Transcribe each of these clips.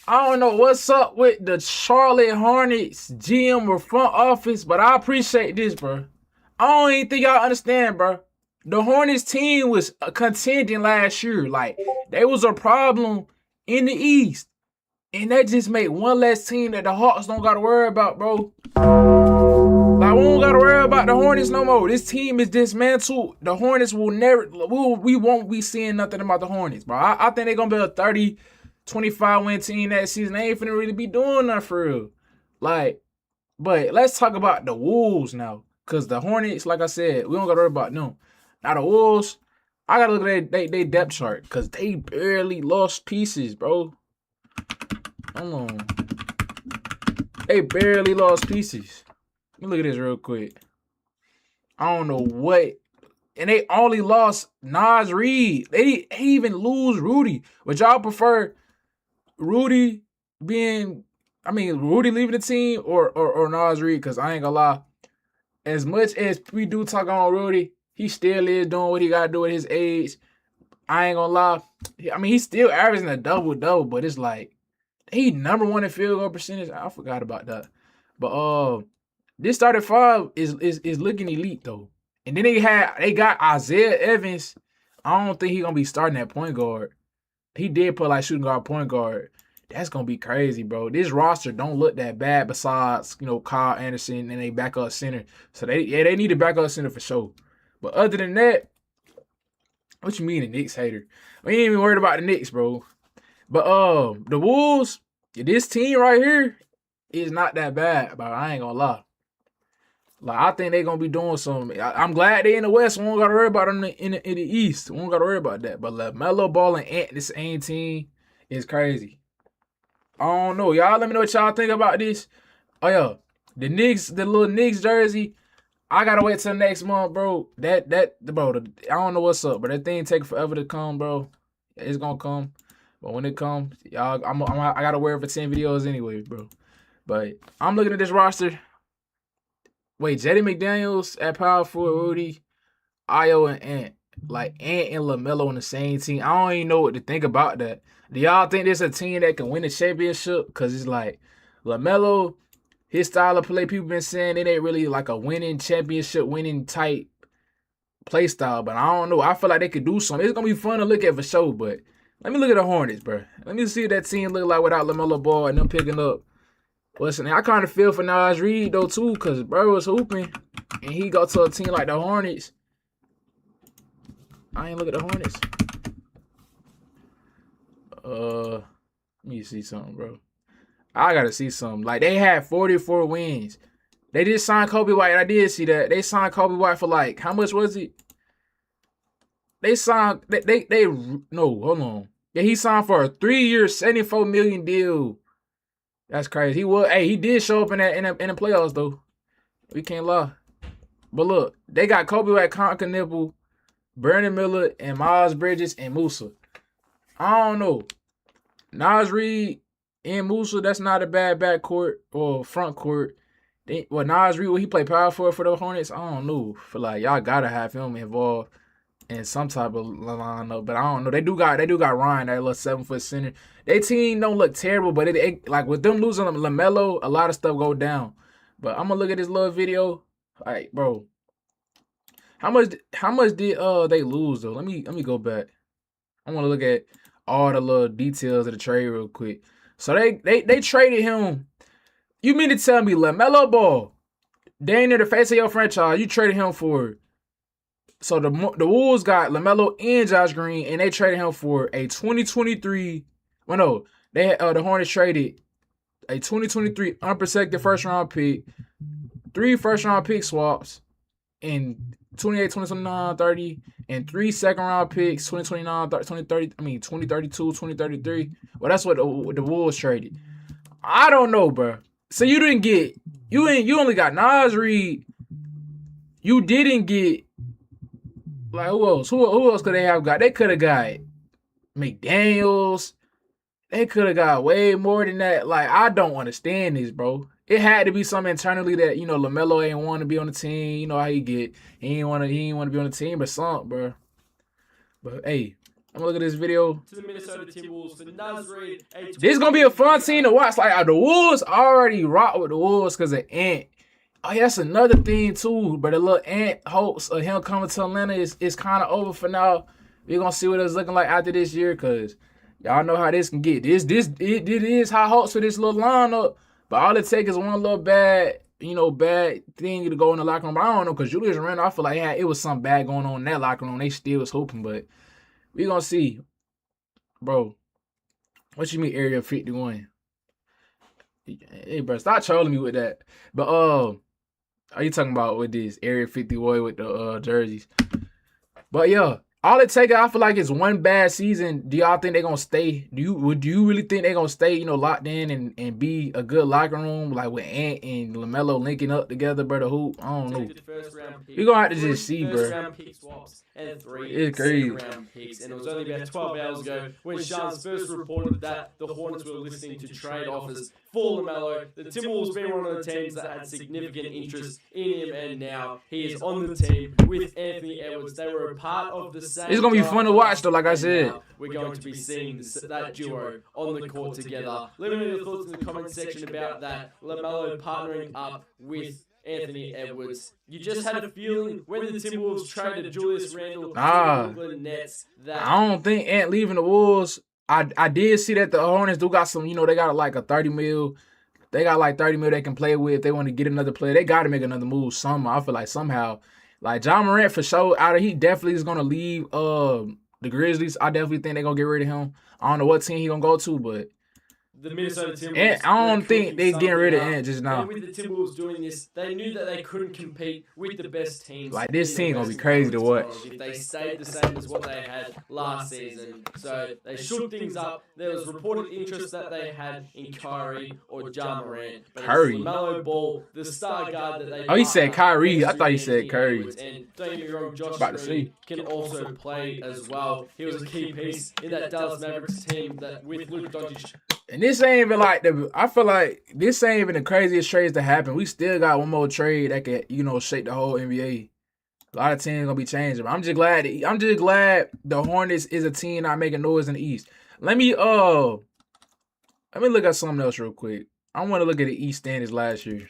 I don't know what's up with the Charlotte Hornets GM or front office, but I appreciate this, bro. I don't even think y'all understand, bro. The Hornets team was contending last year. Like, they was a problem in the East. And that just made one less team that the Hawks don't got to worry about, bro. Like, we don't got to worry about the Hornets no more. This team is dismantled. The Hornets will never, we won't be seeing nothing about the Hornets, bro. I think they're going to be a 30, 25 win team that season. They ain't finna really be doing nothing for real. Like, but let's talk about the Wolves now. Because the Hornets, like I said, we don't got to worry about them. Now, the Wolves, I got to look at their depth chart because they barely lost pieces, bro. Hold on. They barely lost pieces. Let me look at this real quick. I don't know what. And they only lost Nas Reed. They even lose Rudy. Would y'all prefer Rudy being, Rudy leaving the team or Nas Reed? Because I ain't gonna lie. As much as we do talk on Rudy, he still is doing what he got to do at his age. I ain't gonna lie. He's still averaging a double-double, but it's like, he number one in field goal percentage. I forgot about that. But this starting five is looking elite though. And then they got Isaiah Evans. I don't think he's gonna be starting at point guard. He did put like shooting guard, point guard. That's gonna be crazy, bro. This roster don't look that bad besides, Kyle Anderson and they backup center. So they need a backup center for sure. But other than that, what you mean a Knicks hater? We ain't even worried about the Knicks, bro. But the Wolves, this team right here is not that bad, but I ain't gonna lie. Like, I think they're gonna be doing something. I'm glad they in the West. We don't gotta worry about them in the East. We don't gotta worry about that. But Lamelo Ball and Ant, this same team is crazy. I don't know. Y'all let me know what y'all think about this. Oh yeah. The Knicks, the little Knicks jersey. I gotta wait till next month, bro. I don't know what's up, but that thing take forever to come, bro. It's gonna come. But when it comes, y'all, I gotta wear it for 10 videos anyway, bro. But I'm looking at this roster. Wait, Jetty McDaniels at power forward, Rudy, Io, and Ant. Like, Ant and LaMelo on the same team. I don't even know what to think about that. Do y'all think there's a team that can win the championship? Because it's like, LaMelo, his style of play, people been saying it ain't really like a winning championship, winning type play style. But I don't know. I feel like they could do something. It's going to be fun to look at for sure, but let me look at the Hornets, bro. Let me see what that team look like without LaMelo Ball and them picking up. Listen, I kind of feel for Nas Reed, though, too, because bro was hooping, and he go to a team like the Hornets. I ain't look at the Hornets. Let me see something, bro. I got to see something. Like, they had 44 wins. They did sign Kobe White. I did see that. They signed Kobe White for, like, how much was it? They signed, no, hold on. Yeah, he signed for a 3-year, $74 million deal. That's crazy. He did show up in the playoffs though. We can't lie. But look, they got Kobe White, Conker Nipple, Brandon Miller, and Miles Bridges and Musa. I don't know. Nas Reed and Musa, that's not a bad backcourt or front court. Nas Reed, he play power forward for the Hornets? I don't know. For like, y'all gotta have him involved in some type of lineup, but I don't know. They do got Ryan, that little 7-foot center. Their team don't look terrible, but it like with them losing LaMelo, a lot of stuff go down. But I'm gonna look at this little video. Like, bro, how much did they lose though? Let me go back. I want to look at all the little details of the trade real quick. So they traded him. You mean to tell me LaMelo Ball, dang near the face of your franchise, you traded him for? So the Wolves got LaMelo and Josh Green, and they traded him for a 2023. Well, no, the Hornets traded a 2023 unprotected first round pick, 3 first round pick swaps in 28, 2029, 30, and 3 second round picks, 2029, 2030. 2032, 2033. Well, that's what the Wolves traded. I don't know, bro. So you only got Nas Reed. You didn't get. Like, who else? Who else could they have got? They could have got McDaniels. They could have got way more than that. Like, I don't understand this, bro. It had to be something internally that, LaMelo ain't want to be on the team. You know how he get. He ain't want to be on the team or something, bro. But, hey, I'm gonna look at this video. To the Minnesota Timberwolves for Naz Reid. This is gonna be a fun team to watch. Like the Wolves already rock with the Wolves because of Ant. Oh, yeah, that's another thing too. But the little Ant hopes of him coming to Atlanta is kind of over for now. We're gonna see what it's looking like after this year, cause y'all know how this can get. It is high hopes for this little lineup. But all it takes is one little bad thing to go in the locker room. But I don't know, cause Julius Randle, I feel like it was something bad going on in that locker room. They still was hooping, but we gonna see, bro. What you mean Area 51? Hey, bro, stop trolling me with that. But are you talking about with this Area 51 with the jerseys? But yeah, all it takes, I feel like, is one bad season. Do y'all think they're gonna stay? Do you really think they're gonna stay, locked in and be a good locker room, like with Ant and Lamelo linking up together, bro? The hoop, I don't know. We're gonna have to just see, bro. Round pick swaps and 3 it's crazy. Round picks, and it was only about 12 hours ago when Sean's first reported that the Hornets were listening to trade offers for Lamelo. The Timberwolves been one of the teams that had significant interest in him, and now he is on the team with Anthony Edwards. They were a part of the same. It's gonna be fun to watch, though. Like I said, we're going to be seeing that duo on the court together. Let me know your thoughts in the comment section about that. Lamelo partnering up with Anthony Edwards. You just had a feeling when the Timberwolves traded Julius Randle to the Brooklyn Nets that I don't think Ant leaving the Wolves. I did see that the Hornets do got some, they got like a 30 mil. They got like 30 mil they can play with. If they want to get another player, they got to make another move somehow. I feel like somehow. Like Ja Morant for sure, he definitely is going to leave the Grizzlies. I definitely think they're going to get rid of him. I don't know what team he going to go to, but the Minnesota Timberwolves. I don't think they're getting rid of Ant just now. And with the Timberwolves doing this, they knew that they couldn't compete with the best teams. Like, this team going to be crazy to watch. If they stayed the same as what they had last season. So they shook things up. There was reported interest that they had in Kyrie or Ja Morant. Curry. Lamelo Ball, the star guard that they... Oh, he said Kyrie. I thought he said Curry. And don't get me wrong, Josh Green can also play as well. He was a key piece in that Dallas Mavericks team that with Luka Doncic. And this ain't even like I feel like this ain't even the craziest trades to happen. We still got one more trade that could, shake the whole NBA. A lot of teams gonna be changing. But I'm just glad the Hornets is a team not making noise in the East. Let me look at something else real quick. I want to look at the East standings last year.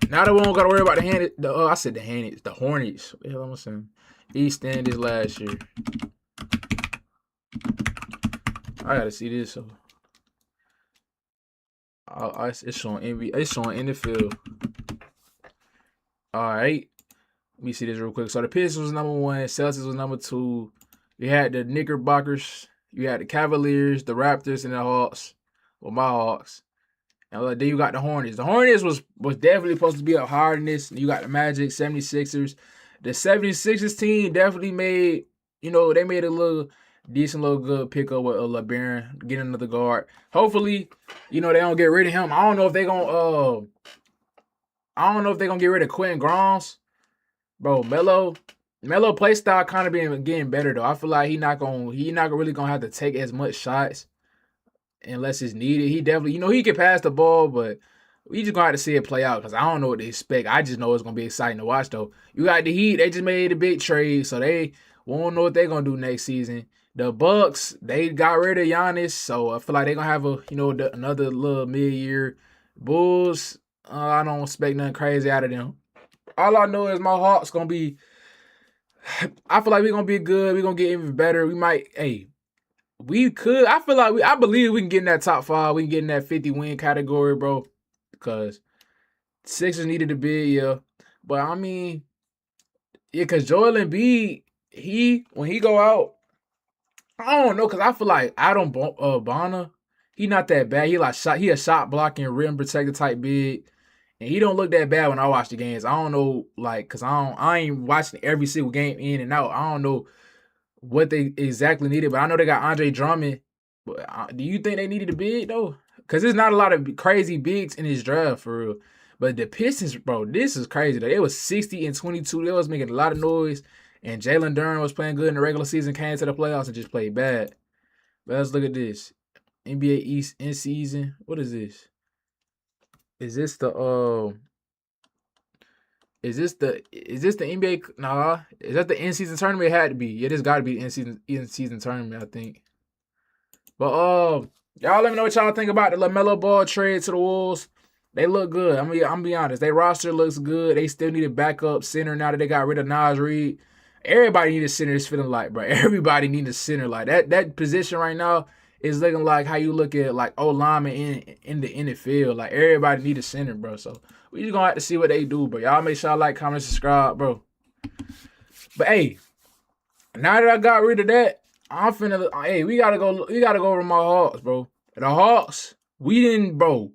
Now that we don't gotta worry about the Hornets. What the hell am I saying? East standings last year. I gotta see this. So, it's showing NBA. It's showing in the field. All right, let me see this real quick. So the Pistons was number 1. Celtics was number 2. You had the Knickerbockers. You had the Cavaliers, the Raptors, and the Hawks. Well, my Hawks. And then you got the Hornets. The Hornets was definitely supposed to be up higher than this. You got the Magic, 76ers. The 76ers team definitely made. They made a decent little good pickup with LeBaron, get another guard. Hopefully, they don't get rid of him. I don't know if they're gonna get rid of Quentin Grimes. Bro, Melo play style kind of been getting better though. I feel like he not really gonna have to take as much shots unless it's needed. He definitely, he can pass the ball, but we just gonna have to see it play out because I don't know what to expect. I just know it's gonna be exciting to watch though. You got the Heat, they just made a big trade, so they won't know what they're gonna do next season. The Bucks, they got rid of Giannis, so I feel like they're going to have another little mid-year. Bulls, I don't expect nothing crazy out of them. All I know is my Hawks going to be, I feel like we're going to be good. We're going to get even better. We might, I believe we can get in that top 5. We can get in that 50-win category, bro, because Sixers needed a bid, yeah. But, I mean, yeah, because Joel Embiid, when he go out, I don't know, because I feel like Adam Bonner, he not that bad. He a shot blocking, rim protector type big. And he don't look that bad when I watch the games. I don't know, because I ain't watching every single game in and out. I don't know what they exactly needed, but I know they got Andre Drummond. But do you think they needed a big, though? Because there's not a lot of crazy bigs in this draft, for real. But the Pistons, bro, this is crazy, though. They was 60-22. They was making a lot of noise. And Jalen Duren was playing good in the regular season, came to the playoffs and just played bad. But let's look at this. NBA East in season. What is this? Is this the Is this the NBA? Nah, is that the in-season tournament? It had to be. Yeah, this got to be the in-season tournament, I think. But y'all let me know what y'all think about the Lamelo Ball trade to the Wolves. They look good. I'm be honest. Their roster looks good. They still need a backup center now that they got rid of Nas Reed. Everybody need a center. It's feeling like, bro. Everybody need a center. Like that position right now is looking like how you look at like lineman in the NFL. Like everybody need a center, bro. So we just gonna have to see what they do, bro. Y'all make sure y'all like, comment, subscribe, bro. But hey, now that I got rid of that, I'm finna. Hey, we gotta go over my Hawks, bro. The Hawks, we didn't, bro.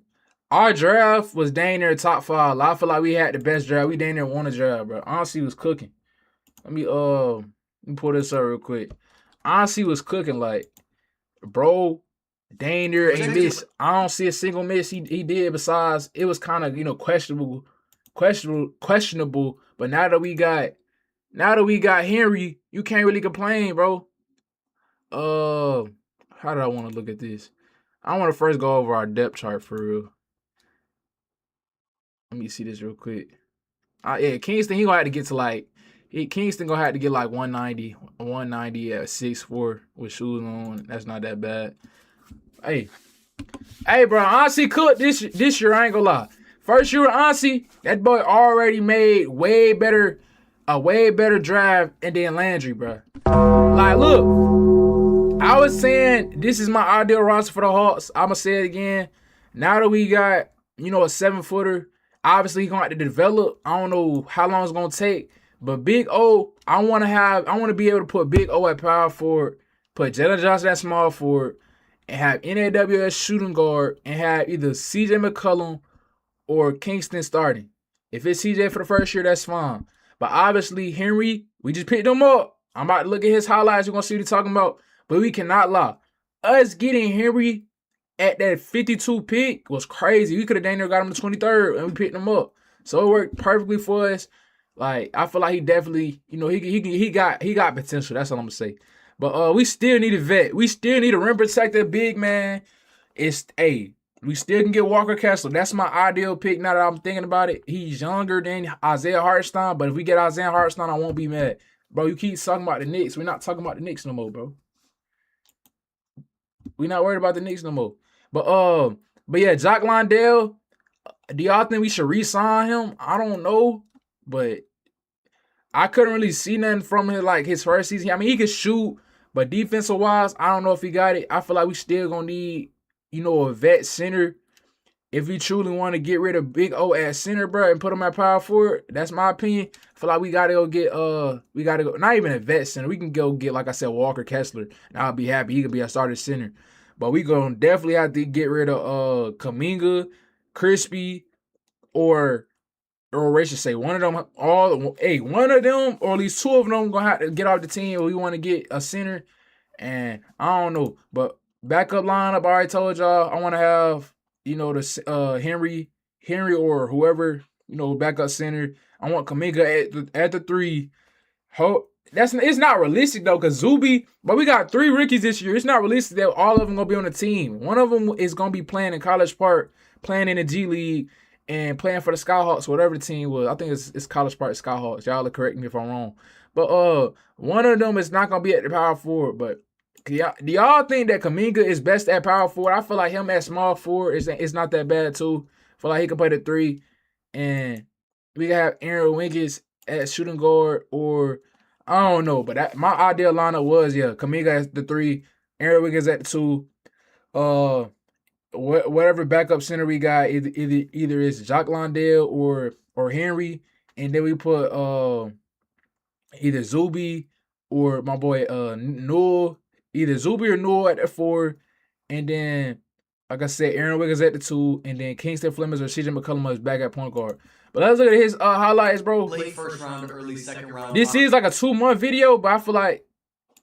Our draft was dang near top 5. I feel like we had the best draft. We dang near won the draft, bro. Honestly, was cooking. Let me pull this up real quick. Honestly, was cooking like, bro. Dang near ain't miss. I don't see a single miss he did. Besides, it was kind of questionable. But now that we got Henry, you can't really complain, bro. How do I want to look at this? I want to first go over our depth chart for real. Let me see this real quick. Yeah, Kingston, he gonna have to get to like Kingston gonna have to get like 190 at 6'4" with shoes on. That's not that bad. Hey, bro, honestly, cook this year. I ain't gonna lie. First year, honestly, that boy already made a way better drive and then Landry, bro. Like, look, I was saying this is my ideal roster for the Hawks. I'ma say it again. Now that we got a 7-footer, obviously he's gonna have to develop. I don't know how long it's gonna take, but Big O, I want to be able to put Big O at power forward, put Jalen Johnson at small forward, and have NAWS shooting guard, and have either CJ McCollum or Kingston starting. If it's CJ for the first year, that's fine. But obviously, Henry, we just picked him up. I'm about to look at his highlights. We're going to see what he's talking about. But we cannot lie. Us getting Henry at that 52 pick was crazy. We could have dang near got him the 23rd, and we picked him up. So it worked perfectly for us. Like, I feel like he definitely, he got potential. That's all I'm going to say. But we still need a vet. We still need a rim protector, big man. We still can get Walker Kessler. That's my ideal pick now that I'm thinking about it. He's younger than Isaiah Hartenstein, but if we get Isaiah Hartenstein, I won't be mad. Bro, you keep talking about the Knicks. We're not talking about the Knicks no more, bro. We're not worried about the Knicks no more. But yeah, Jock Londale, do y'all think we should re-sign him? I don't know, but I couldn't really see nothing from him like his first season. I mean, he could shoot, but defensive-wise, I don't know if he got it. I feel like we still going to need, a vet center. If we truly want to get rid of Big O at center, bro, and put him at power forward, that's my opinion. I feel like we got to go get, not even a vet center. We can go get, like I said, Walker Kessler, and I'll be happy. He could be a starter center. But we going to definitely have to get rid of Kuminga, Crispy, or I should say one of them, one of them, or at least two of them, gonna have to get off the team. We want to get a center, and I don't know, but backup lineup. I already told y'all I want to have the Henry or whoever backup center. I want Kuminga at the 3. It's not realistic though, cause Zuby. But we got 3 rookies this year. It's not realistic that all of them gonna be on the team. One of them is gonna be playing in College Park, playing in the G League, and playing for the Skyhawks, whatever the team was. I think it's College Park Skyhawks. Y'all will correct me if I'm wrong. But one of them is not gonna be at the power forward. But do y'all think that Kuminga is best at power forward? I feel like him at small forward is not that bad too. I feel like he can play the 3, and we can have Aaron Wiggins at shooting guard, or I don't know. But my ideal lineup was Kuminga at the 3, Aaron Wiggins at the 2. Whatever backup center we got, either it's Jock Londale or Henry, and then we put either Zuby or my boy Newell, either Zuby or Newell at the 4, and then like I said, Aaron Wiggins at the 2, and then Kingston Flemings or CJ McCollum is back at point guard. But let's look at his highlights, bro. Late first round, early second round. This is like a 2-month video, but I feel like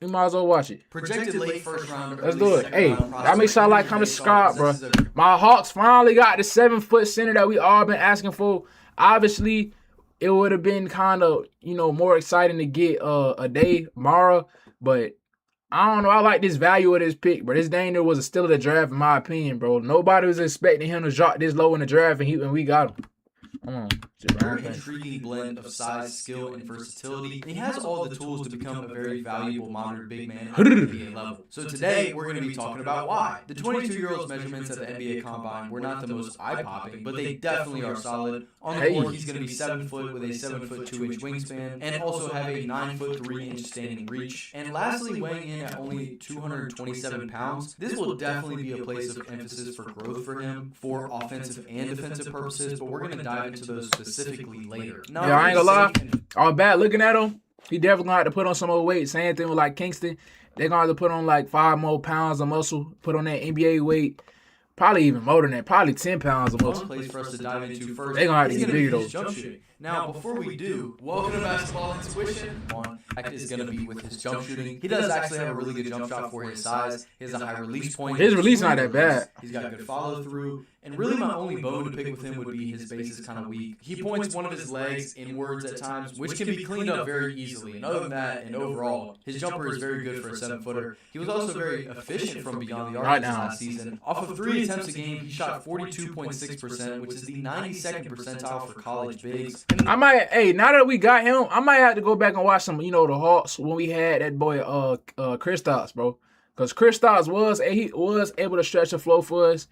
you might as well watch it. Projected late first round. Let's do it. Hey, y'all make sure I like, comment, subscribe, bro. My Hawks finally got the 7-foot center that we all been asking for. Obviously, it would have been kind of, more exciting to get a day, Mara, but I don't know. I like this value of this pick, bro. This dang near was a steal of the draft, in my opinion, bro. Nobody was expecting him to drop this low in the draft, and we got him. Come on. very intriguing blend of size, skill, and versatility, and he has all the tools to become a very valuable modern big man at the NBA level. So today, we're going to be talking about why. The 22-year-old's measurements at the NBA Combine were not the most eye-popping, but they definitely are solid. On the court, he's going to be 7 foot with a 7 foot 2 inch wingspan, and also have a 9 foot 3 inch standing reach. And lastly, weighing in at only 227 pounds, this will definitely be a place of emphasis for growth for him for offensive and defensive purposes, but we're going to dive into those specifically later. Now, I ain't gonna lie, all bad looking at him, he definitely gonna have to put on some more weight. Same thing with like Kingston. They're gonna have to put on like 5 more pounds of muscle, put on that NBA weight. Probably even more than that. Probably 10 pounds of muscle. One place for us to dive into first. They're gonna have to get bigger though. Jump shooting. Now, before we do, welcome to Basketball Intuition. One is going to be with his jump shooting. He does actually have a really good jump shot for his size. He has a high release point. His release not that bad. He's got good follow through. And really, my only bone to pick with him would be his base is kind of weak. He points one of his legs inwards at times, which can be cleaned up very easily. And other than that, and overall, his jumper is very good for a 7-footer. He was also very efficient from beyond the arc last season. Off of 3 attempts a game, he shot 42.6%, which is the 92nd percentile for college bigs. I might, now that we got him, I might have to go back and watch some, the Hawks when we had that boy, Kristaps, bro. Because Kristaps was able to stretch the flow for us.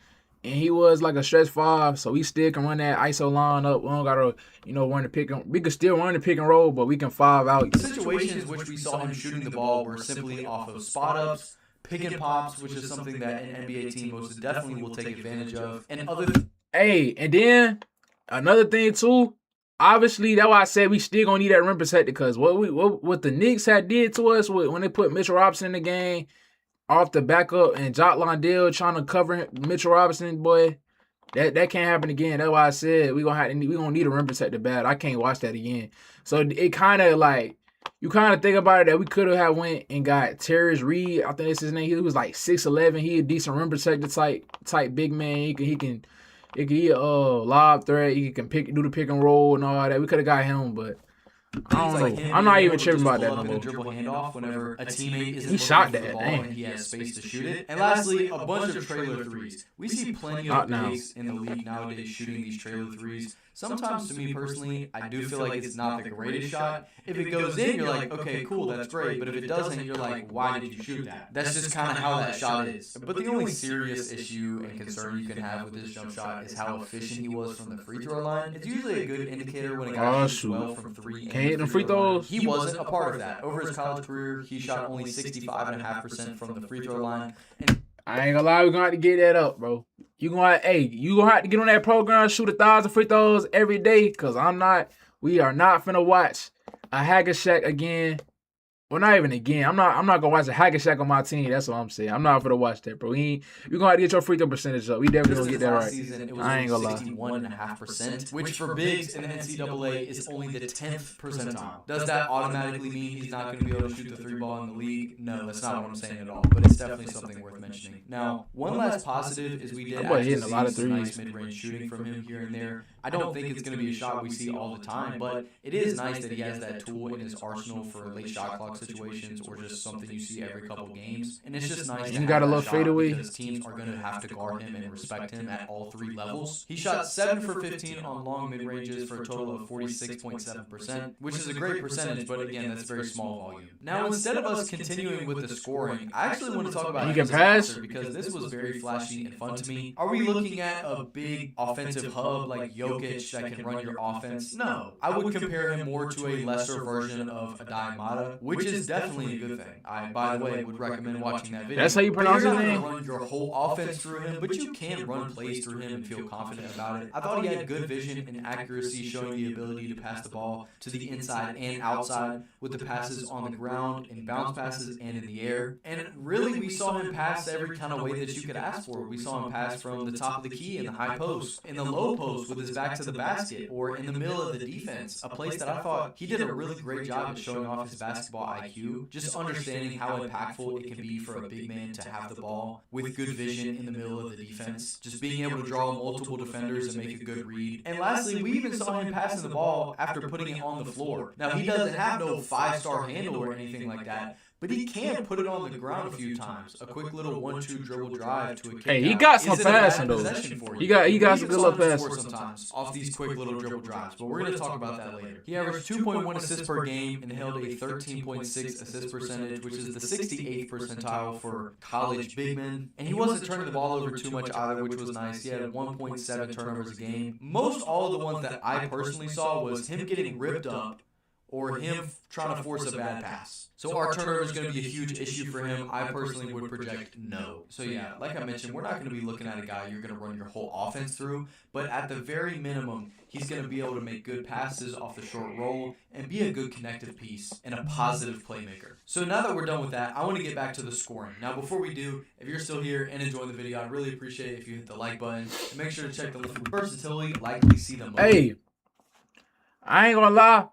And he was like a stretch 5, so we still can run that ISO line up. We don't gotta, run the pick and we can still run the pick and roll, but we can 5 out. The situations which we saw him shooting the ball were simply off of spot ups, pick and pops, which is something that an NBA team most definitely will take advantage of, and other. And then another thing too. Obviously, that's why I said we still gonna need that rim protector because what the Knicks had did to us when they put Mitchell Robinson in the game. Off the backup and Jock Londale trying to cover Mitchell Robinson, boy, that can't happen again. That's why I said we gonna need a rim protector bad. I can't watch that again. So it kind of like you kind of think about it that we could have went and got Terrence Reed. I think that's his name. He was like 6'11". He a decent rim protector type big man. He can lob threat. He can do the pick and roll and all that. We could have got him, but. I don't know. I'm not even tripping about that no more. Dribble handoff whenever a teammate isn't he shot that. The ball and he has space to shoot it. And lastly, a bunch of trailer threes. We see plenty of bigs in the league nowadays shooting these trailer threes. Sometimes, to me personally, I do feel like it's not the greatest shot. If it goes in, you're like, okay, cool, that's great. But if it doesn't, you're like, why did you shoot that? That's just kind of how that shot is. But the only serious issue and concern you can have with this jump shot is how efficient he was from the free throw line. It's usually a good indicator when a guy shoots well from 3 Can't hit the free throws. He wasn't a part of that. Over his college career, he shot only 65.5% from the free throw line. And I ain't gonna lie, we're gonna have to get that up, bro. You gonna have to get on that program, shoot 1,000 free throws every day, cause we are not finna watch a Hacker Shack again. Well, not even again. I'm not gonna watch a Hacker Shack on my team. That's what I'm saying. I'm not gonna watch that, bro. You're gonna have to get your free throw percentage up. We definitely gonna get that right. Season, it was I ain't gonna lie. 61.5%, which for bigs in the NCAA is only the 10th percentile. Does that automatically mean he's not gonna be able to shoot the 3 ball in the league? No, that's not what I'm saying at all. But it's definitely something worth mentioning. Now, one last positive is we did actually see some nice mid-range shooting from him here and there. I don't think it's gonna be a shot we see all the time, but it is nice that he has that tool in his arsenal for late shot clock situations or just something you see every couple games. And it's just nice to have that shot because teams are going to have to guard him and respect him at all 3 levels. He shot 7 for 15 on long mid-ranges for a total of 46.7%, which is a great percentage, but again, that's very small volume. Now, instead of us continuing with the scoring, I actually want to talk about him pass because this was very flashy and fun to me. Are we looking at a big offensive hub like Jokic that can run your offense? No. I would compare him more to a lesser version of Adai Mata, which is definitely a good thing. I, by the way, would recommend watching that video. That's how you pronounce his name? You're not going to run your whole offense through him, but you can run plays through him and feel confident about it. I thought he had good vision and accuracy, showing the ability to pass the ball to the inside and outside with the passes on the ground, in bounce passes, and in the air. And really, we saw him pass every kind of way that you could ask for. We saw him pass from the top of the key in the high post, in the low post with his back to the basket, or in the middle of the defense, a place that I thought he did a really great job at showing off his basketball IQ, just understanding how impactful it can be for a big man to have the ball with good vision in the middle of the defense, just being able to draw multiple defenders and make a good read. And lastly, we even saw him passing the ball after putting it on the floor. Now, he doesn't have no 5-star handle or anything like that, but he can put it on the ground a few times. A quick little 1-2 dribble drive to a kick. Hey, he got some passing though. He got some good little passing sometimes off these quick little dribble drives, but we're going to talk about that later. He averaged 2.1 assists per game and held a 13.6 assist percentage, which is the 68th percentile for college big men. And he wasn't turning the ball over too much either, which was nice. He had 1.7 turnovers a game. Most all of the ones that I personally saw was him getting ripped up or him trying to force a bad pass. So our turnover is going to be a huge issue for him. I personally would project no. So yeah, like I mentioned, we're not going to be looking at a guy you're going to run your whole offense through, but at the very minimum, he's going to be able to make good passes off the short roll and be a good connective piece and a positive playmaker. So now that we're done with that, I want to get back to the scoring. Now before we do, if you're still here and enjoying the video, I'd really appreciate it if you hit the like button and make sure to check the link for versatility, likely see them. Hey, I ain't gonna lie.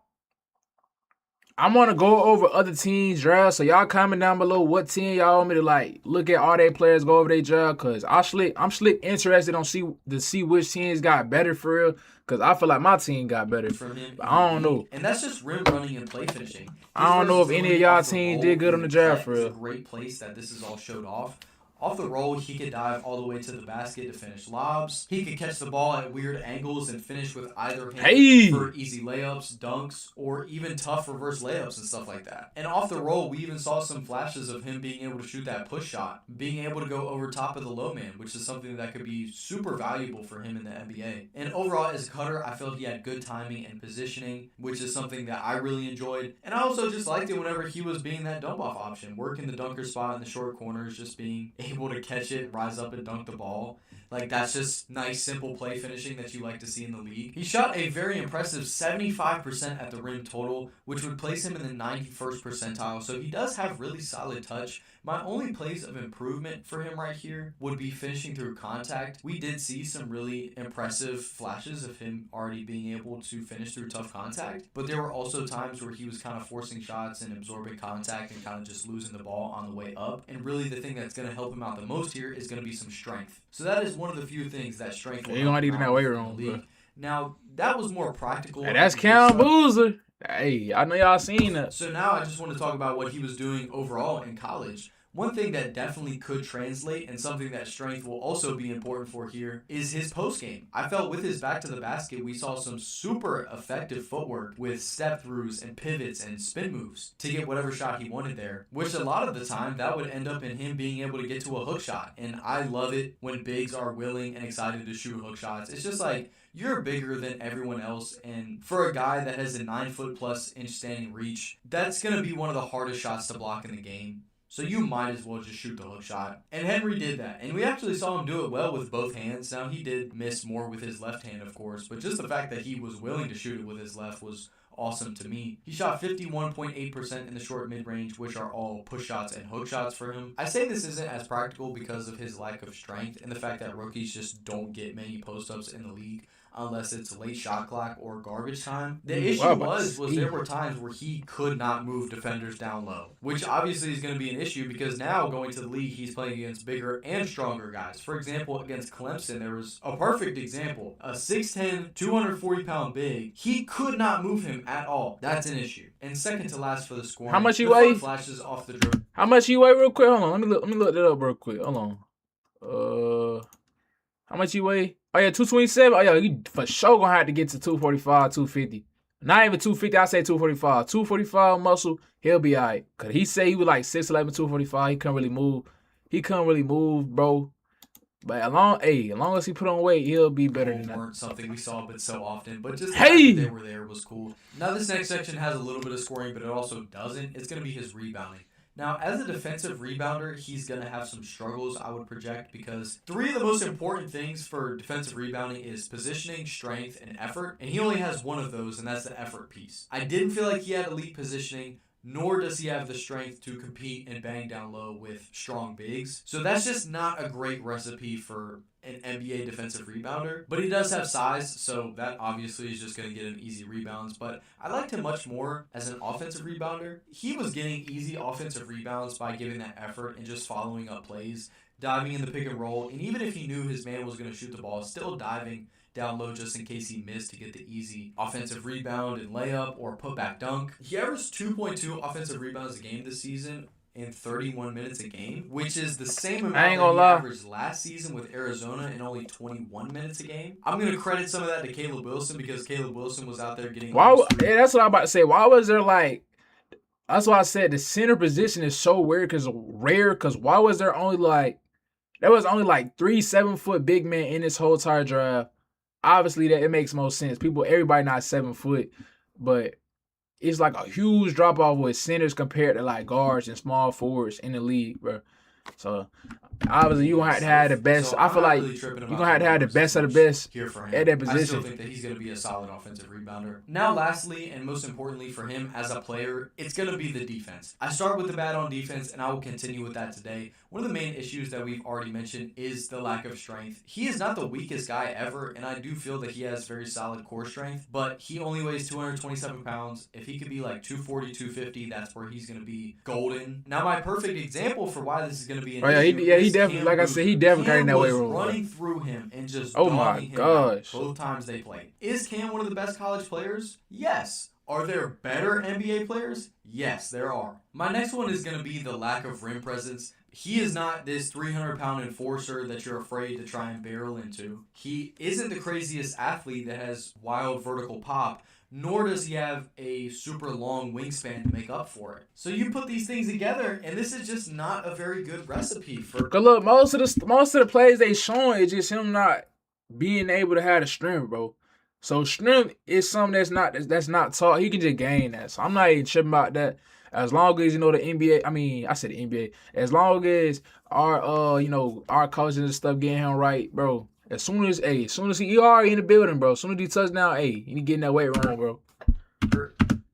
I'm gonna go over other teams' drafts, so y'all comment down below what team y'all want me to like look at all their players, go over their draft, cause I'm slick interested on see which teams got better for real, cause I feel like my team got better. From him, but I don't know. And that's just rim running and play finishing. I don't know if any of y'all teams did good on the draft for real. It's a great place that this is all showed off. Off the roll, he could dive all the way to the basket to finish lobs. He could catch the ball at weird angles and finish with either hand for easy layups, dunks, or even tough reverse layups and stuff like that. And off the roll, we even saw some flashes of him being able to shoot that push shot, being able to go over top of the low man, which is something that could be super valuable for him in the NBA. And overall, as a cutter, I felt he had good timing and positioning, which is something that I really enjoyed. And I also just liked it whenever he was being that dump-off option, working the dunker spot in the short corners, just being able to catch it, rise up and dunk the ball. Like, that's just nice, simple play finishing that you like to see in the league. He shot a very impressive 75% at the rim total, which would place him in the 91st percentile, so he does have really solid touch. My only place of improvement for him right here would be finishing through contact. We did see some really impressive flashes of him already being able to finish through tough contact, but there were also times where he was kind of forcing shots and absorbing contact and kind of just losing the ball on the way up. And really the thing that's going to help him out the most here is going to be some strength. So that is one of the few things that strength will help him out in the league. Now, that was more practical. Hey, that's Cam Boozer. Hey, I know y'all seen that. So now I just want to talk about what he was doing overall in college. One thing that definitely could translate and something that strength will also be important for here is his post game. I felt with his back to the basket, we saw some super effective footwork with step throughs and pivots and spin moves to get whatever shot he wanted there, which a lot of the time that would end up in him being able to get to a hook shot. And I love it when bigs are willing and excited to shoot hook shots. It's just like, you're bigger than everyone else, and for a guy that has a 9-foot+ inch standing reach, that's going to be one of the hardest shots to block in the game. So you might as well just shoot the hook shot. And Henry did that. And we actually saw him do it well with both hands. Now, he did miss more with his left hand, of course. But just the fact that he was willing to shoot it with his left was awesome to me. He shot 51.8% in the short mid-range, which are all push shots and hook shots for him. I say this isn't as practical because of his lack of strength and the fact that rookies just don't get many post-ups in the league unless it's late shot clock or garbage time. The issue was there were times where he could not move defenders down low, which obviously is going to be an issue because now going to the league, he's playing against bigger and stronger guys. For example, against Clemson, there was a perfect example. A 6'10", 240-pound big. He could not move him at all. That's an issue. And second to last for the scoring. How much he weigh? Flashes off the dribble. How much he weigh real quick? Hold on. Let me look that up real quick. Hold on. How much he weigh? Oh, yeah, 227. Oh, yeah, he for sure gonna have to get to 245, 250. Not even 250, I say 245. 245 muscle, he'll be all right. Because he said he was like 6'11", 245. He couldn't really move. He couldn't really move, bro. But as long as he put on weight, he'll be better than that. Weren't something we saw but so often. But just the fact that they were there was cool. Now, this next section has a little bit of scoring, but it also doesn't. It's going to be his rebounding. Now, as a defensive rebounder, he's going to have some struggles, I would project, because three of the most important things for defensive rebounding is positioning, strength, and effort, and he only has one of those, and that's the effort piece. I didn't feel like he had elite positioning, nor does he have the strength to compete and bang down low with strong bigs. So that's just not a great recipe for an NBA defensive rebounder. But he does have size, so that obviously is just going to get him easy rebounds. But I liked him much more as an offensive rebounder. He was getting easy offensive rebounds by giving that effort and just following up plays, diving in the pick and roll. And even if he knew his man was going to shoot the ball, still diving down low just in case he missed to get the easy offensive rebound and layup or putback dunk. He averaged 2.2 offensive rebounds a game this season, in 31 minutes a game, which is the same amount I ain't that gonna he lie. averaged last season with Arizona in only 21 minutes a game. I'm going to credit some of that to Caleb Wilson because Caleb Wilson was out there getting almost three. Yeah, that's what I'm about to say. Why was there like? That's why I said the center position is so weird because why was there only like there was only 3 7-foot big men in this whole entire draft? Obviously, that it makes most sense. Everybody not 7 foot, but it's like a huge drop off with centers compared to like guards and small forwards in the league, bro. So obviously you gonna have to have the best. So I I'm feel not like really tripping you about gonna have to have the Caleb best of the Wilson best here for him. at that I still position. think that he's going to be a solid offensive rebounder. Now, lastly, and most importantly for him as a player, it's going to be the defense. I start with the bad on defense, and I will continue with that today. One of the main issues that we've already mentioned is the lack of strength. He is not the weakest guy ever, and I do feel that he has very solid core strength, but he only weighs 227 pounds. If he could be like 240, 250, that's where he's going to be golden. Now, my perfect example for why this is going to be an issue He is definitely, Cam like I said, he definitely got in that way room. running through him and just Oh my dogging him gosh. out both times they played. Is Cam one of the best college players? Yes. Are there better NBA players? Yes, there are. My next one is going to be the lack of rim presence. He is not this 300-pound enforcer that you're afraid to try and barrel into. He isn't the craziest athlete that has wild vertical pop, nor does he have a super long wingspan to make up for it. So you put these things together, and this is just not a very good recipe for... Cause look, most of the plays they showing is just him not being able to have the strength, bro. So strength is something that's not taught. He can just gain that. So I'm not even tripping about that. As long as the NBA, I said the NBA. As long as our our coaches and stuff getting him right, bro. As soon as he already in the building, bro. As soon as he touchdown, you need to get in that weight room, bro.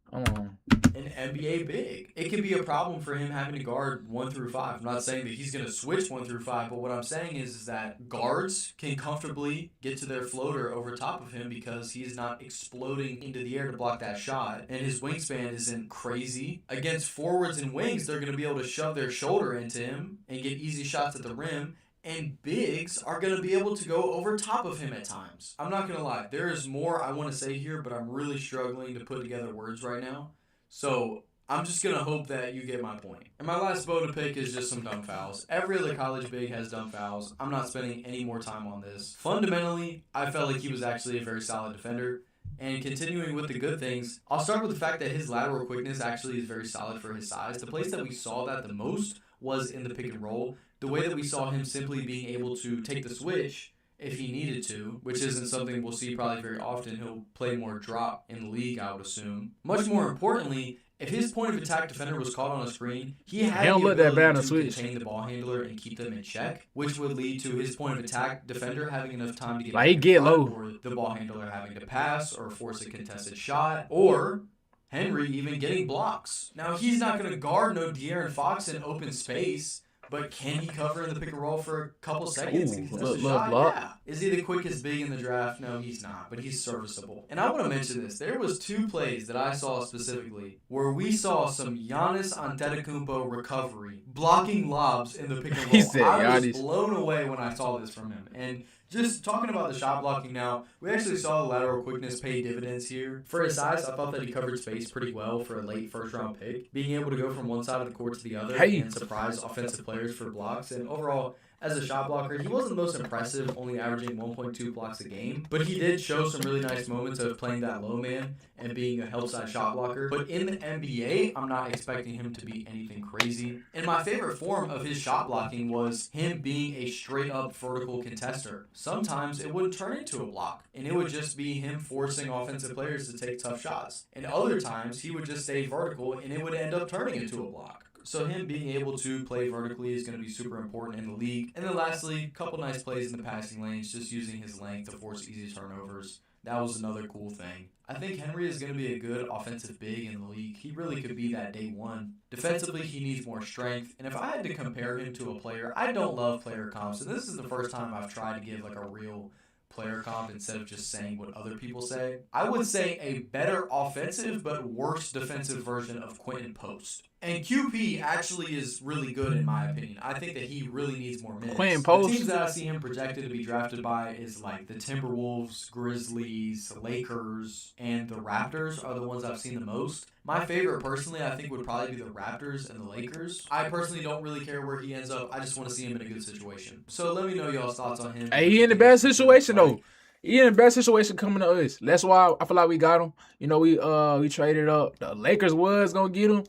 Come on. An NBA big. It could be a problem for him having to guard 1 through 5. I'm not saying that he's going to switch 1 through 5, but what I'm saying is that guards can comfortably get to their floater over top of him because he's not exploding into the air to block that shot, and his wingspan isn't crazy. Against forwards and wings, they're going to be able to shove their shoulder into him and get easy shots at the rim. And bigs are going to be able to go over top of him at times. I'm not going to lie. There is more I want to say here, but I'm really struggling to put together words right now. So I'm just going to hope that you get my point. And my last bone to pick is just some dumb fouls. Every other college big has dumb fouls. I'm not spending any more time on this. Fundamentally, I felt like he was actually a very solid defender. And continuing with the good things, I'll start with the fact that his lateral quickness actually is very solid for his size. The place that we saw that the most was in the pick and roll. The way that we saw him simply being able to take the switch if he needed to, which isn't something we'll see probably very often. He'll play more drop in the league, I would assume. Much more importantly, if his point of attack defender was caught on a screen, he had the ability to contain the ball handler and keep them in check, which would lead to his point of attack defender having enough time to get low, or the ball handler having to pass or force a contested shot, or Henry even getting blocks. Now, he's not going to guard no De'Aaron Fox in open space, but can he cover in the pick and roll for a couple seconds and contest a shot? Yeah. Is he the quickest big in the draft? No, he's not, but he's serviceable. And I want to mention this. There was 2 plays that I saw specifically where we saw some Giannis Antetokounmpo recovery, blocking lobs in the pick and roll. I was blown away when I saw this from him. And just talking about the shot blocking now, we actually saw the lateral quickness pay dividends here. For his size, I thought that he covered space pretty well for a late first-round pick. Being able to go from one side of the court to the other and surprise offensive players for blocks. And overall, as a shot blocker, he wasn't the most impressive, only averaging 1.2 blocks a game. But he did show some really nice moments of playing that low man and being a help side shot blocker. But in the NBA, I'm not expecting him to be anything crazy. And my favorite form of his shot blocking was him being a straight-up vertical contester. Sometimes it wouldn't turn into a block, and it would just be him forcing offensive players to take tough shots. And other times, he would just stay vertical, and it would end up turning into a block. So him being able to play vertically is going to be super important in the league. And then lastly, a couple nice plays in the passing lanes, just using his length to force easy turnovers. That was another cool thing. I think Henry is going to be a good offensive big in the league. He really could be that day one. Defensively, he needs more strength. And if I had to compare him to a player, I don't love player comps. And this is the first time I've tried to give like a real player comp instead of just saying what other people say. I would say a better offensive but worse defensive version of Quentin Post. And QP actually is really good in my opinion. I think that he really needs more minutes. Quinn The Post. teams that I see him projected to be drafted by is like the Timberwolves, Grizzlies, Lakers, and the Raptors are the ones I've seen the most. My favorite personally, I think, would probably be the Raptors and the Lakers. I personally don't really care where he ends up. I just want to see him in a good situation. So let me know y'all's thoughts on him. Hey, he in the best situation though. He in the best situation coming to us. That's why I feel like we got him. You know, we traded up. The Lakers was gonna get him,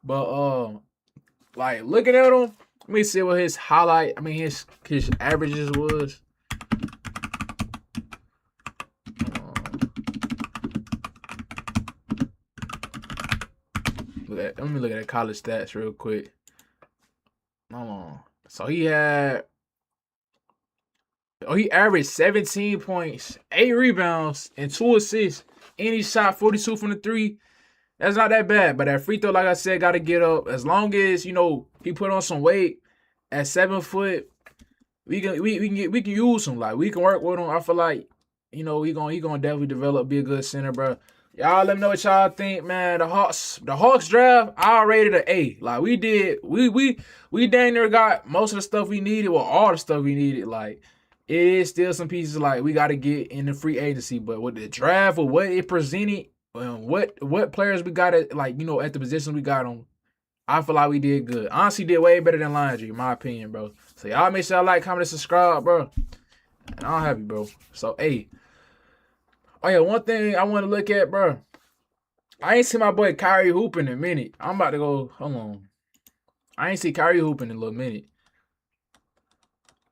but like looking at him, let me see what his his averages was. Let me look at the college stats real quick. Hold on. So he averaged 17 points, 8 rebounds, and 2 assists. And he shot 42 from the 3. That's not that bad. But that free throw, like I said, got to get up. As long as, you know, he put on some weight at 7 foot, we can use him. Like, we can work with him. I feel like, you know, he gonna definitely develop, be a good center, bro. Y'all let me know what y'all think, man. The Hawks draft, I rated an A. Like, we dang near got most of the stuff we needed, well, all the stuff we needed. Like, it is still some pieces like we got to get in the free agency, but with the draft, with what it presented, and what players we got at, like, you know, at the position we got on, I feel like we did good. Honestly, did way better than Landry, in my opinion, bro. So y'all make sure y'all like, comment, and subscribe, bro. And I'm happy, bro. So, hey. Oh, yeah, one thing I want to look at, bro. I ain't seen my boy Kyrie hooping in a minute. I'm about to go, hold on. I ain't seen Kyrie hooping in a little minute.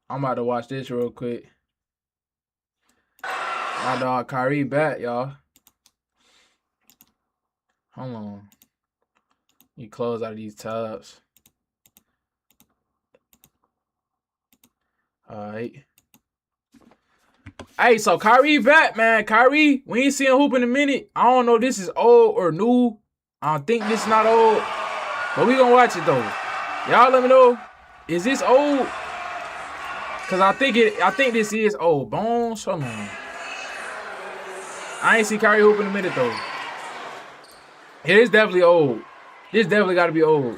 I'm about to watch this real quick. My dog Kyrie back, y'all. Hold on. You close out of these tabs. Alright. Hey, so Kyrie back, man. Kyrie, we ain't seen him hoop in a minute. I don't know if this is old or new. I don't think this is not old. But we gonna watch it though. Y'all let me know. Is this old? Cause I think this is old. Bones, hold on. I ain't see Kyrie hoop in a minute though. It is definitely old. This definitely gotta be old.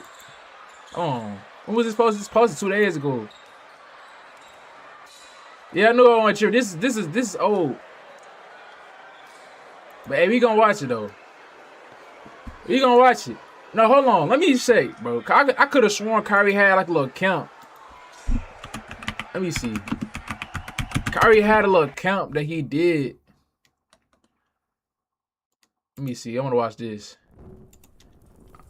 When was this posted? This posted 2 days ago. Yeah, I knew I want to cheer. This is old. But hey, we gonna watch it though. We gonna watch it. No, hold on. Let me say, bro. I could have sworn Kyrie had like a little camp. Let me see. Kyrie had a little camp that he did. Let me see. I want to watch this.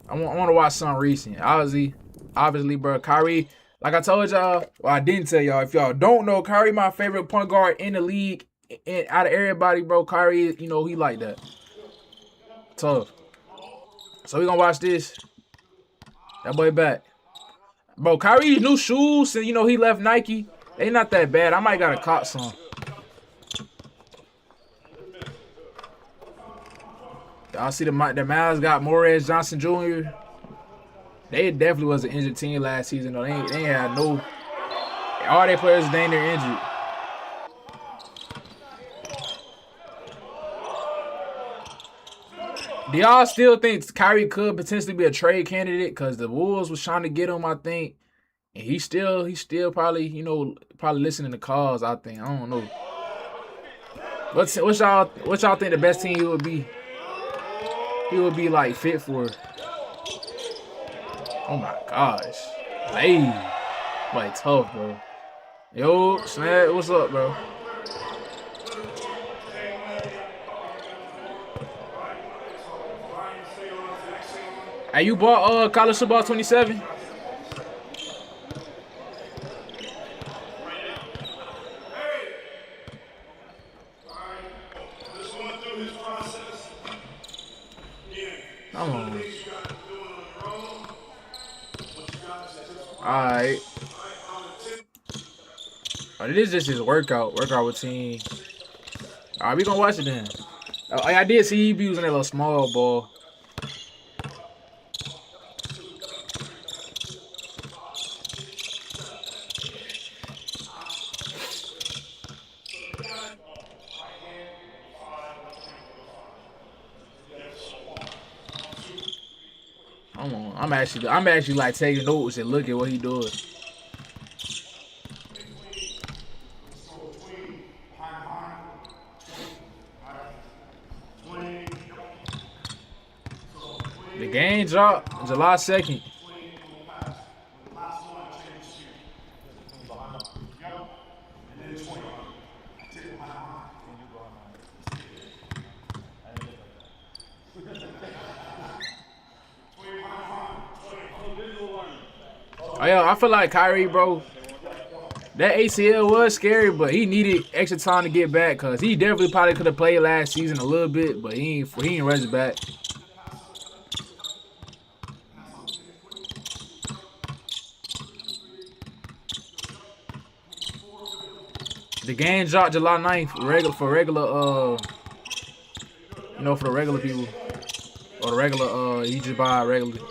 I want to watch something recent. Obviously, bro. Kyrie, like I told y'all, well, I didn't tell y'all. If y'all don't know, Kyrie, my favorite point guard in the league. And out of everybody, bro, Kyrie, you know, he like that. Tough. So we gonna watch this. That boy back. Bro, Kyrie's new shoes, and you know he left Nike. They not that bad. I might gotta cop some. Y'all see the Mavs got Morez Johnson Jr. They definitely was an injured team last season though. They ain't had no. All their players dang near injured. Do y'all still think Kyrie could potentially be a trade candidate? Because the Wolves was trying to get him, I think. And he still probably, you know, listening to calls, I think. I don't know. What y'all think the best team he would be? He would be like fit for. Oh my gosh. Hey. Like tough, bro. Yo, Snap, what's up, bro? Hey, you bought College Football 27? Come on. Alright. Oh, this is just his workout routine. Alright, we gonna watch it then. I did see he be using that little small ball. Come on. I'm actually like taking notes and look at what he doing. The game dropped July 2nd. Oh yeah, I feel like Kyrie, bro. That ACL was scary, but he needed extra time to get back because he definitely probably could have played last season a little bit, but he ain't rushed back. The game dropped July 9th for regular for the regular people. Or the regular you just buy it regularly.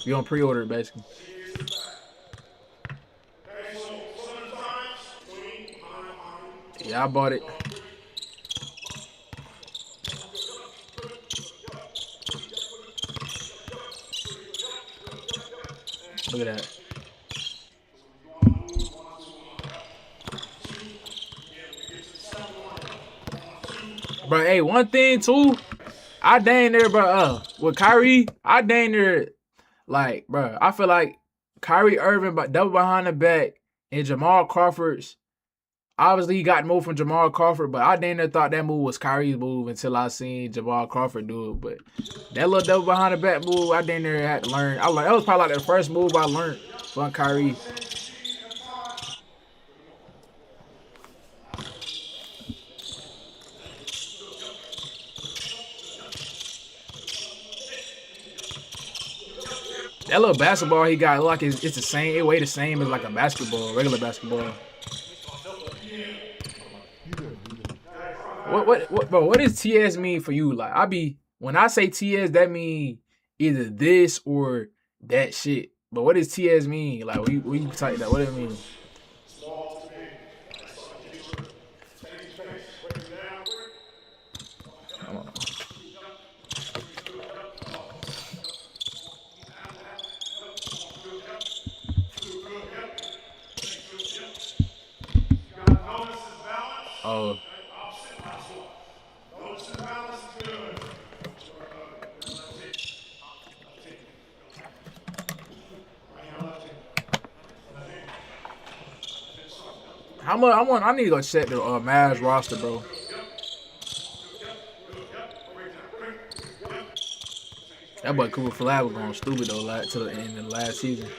You don't pre-order it basically. Yeah, I bought it. Look at that. Bro, hey, one thing too, I dang there, bro. With Kyrie, I dang there, like, bro. I feel like Kyrie Irving, but double behind the back, and Jamal Crawford's. Obviously, he got moved from Jamal Crawford, but I dang there thought that move was Kyrie's move until I seen Jamal Crawford do it. But that little double behind the back move, I dang there had to learn. That was probably like the first move I learned from Kyrie. That little basketball he got, like it's the same. It weigh the same as like a basketball, regular basketball. Bro? What does TS mean for you? Like when I say TS, that mean either this or that shit. But what does TS mean? Like when you type that, what does it mean? Oh. How much? I need to go check the Mavs roster, bro. That boy Cooper Flag was going stupid though, like to the end of the last season.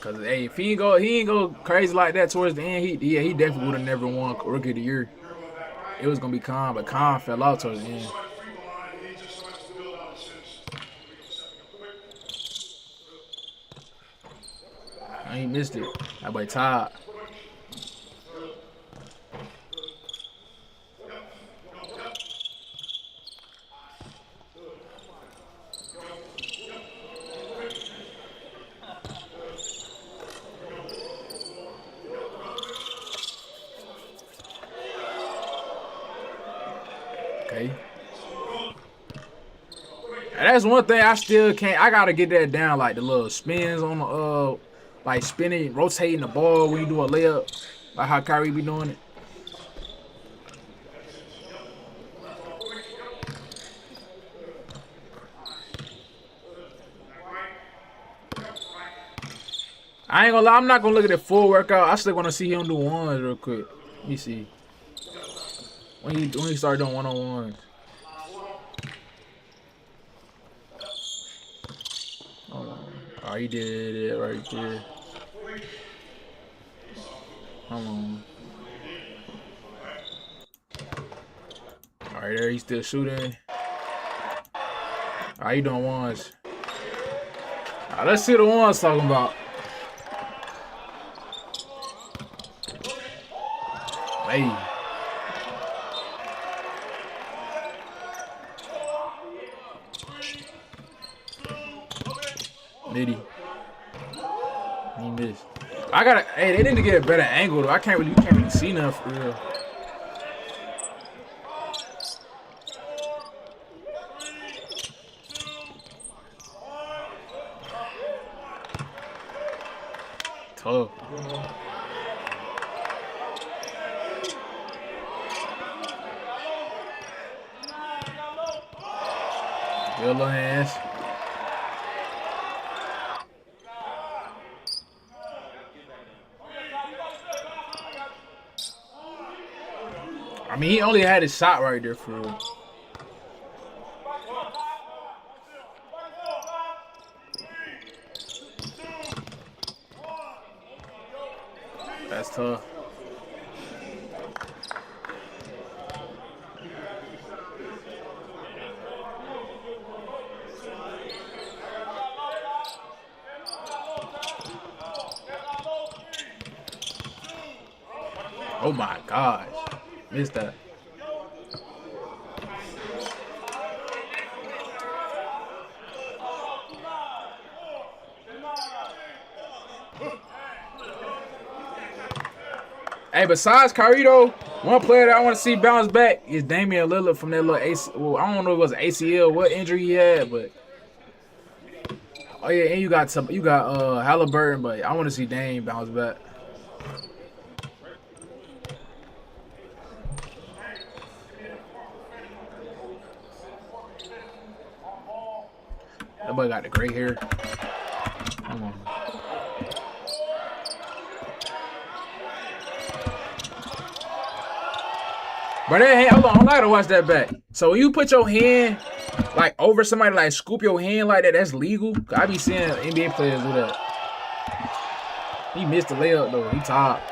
Cause hey, if he ain't go crazy like that towards the end, he definitely would have never won Rookie of the Year. It was gonna be Khan, but Khan fell out towards the end. I ain't missed it. That boy tired. Okay. And that's one thing I still can't. I gotta get that down, like the little spins on the like spinning, rotating the ball when you do a layup, like how Kyrie be doing it. I ain't gonna lie, I'm not gonna look at the full workout. I still wanna see him do ones real quick. Let me see. When he start doing one-on-ones. Hold on. Oh, he did it right there. Hold on. All right, there he's still shooting. All right, he doing ones. All right, let's see what the ones talking about. Hey. Did he missed. Hey, they need to get a better angle though. You can't really see nothing for real. Tough. Good little hands. I mean, he only had his shot right there for real. That's tough. Oh my gosh. Missed that. Hey, besides Kyrie though, one player that I want to see bounce back is Damian Lillard from that little AC. Well, I don't know if it was ACL, what injury he had, but oh yeah, and you got Halliburton, but I want to see Dame bounce back. That boy got the gray hair. Come on. But hey, hold on, I gotta watch that back. So when you put your hand like over somebody, like scoop your hand like that, that's legal. I be seeing NBA players do that. He missed the layup though. He tired.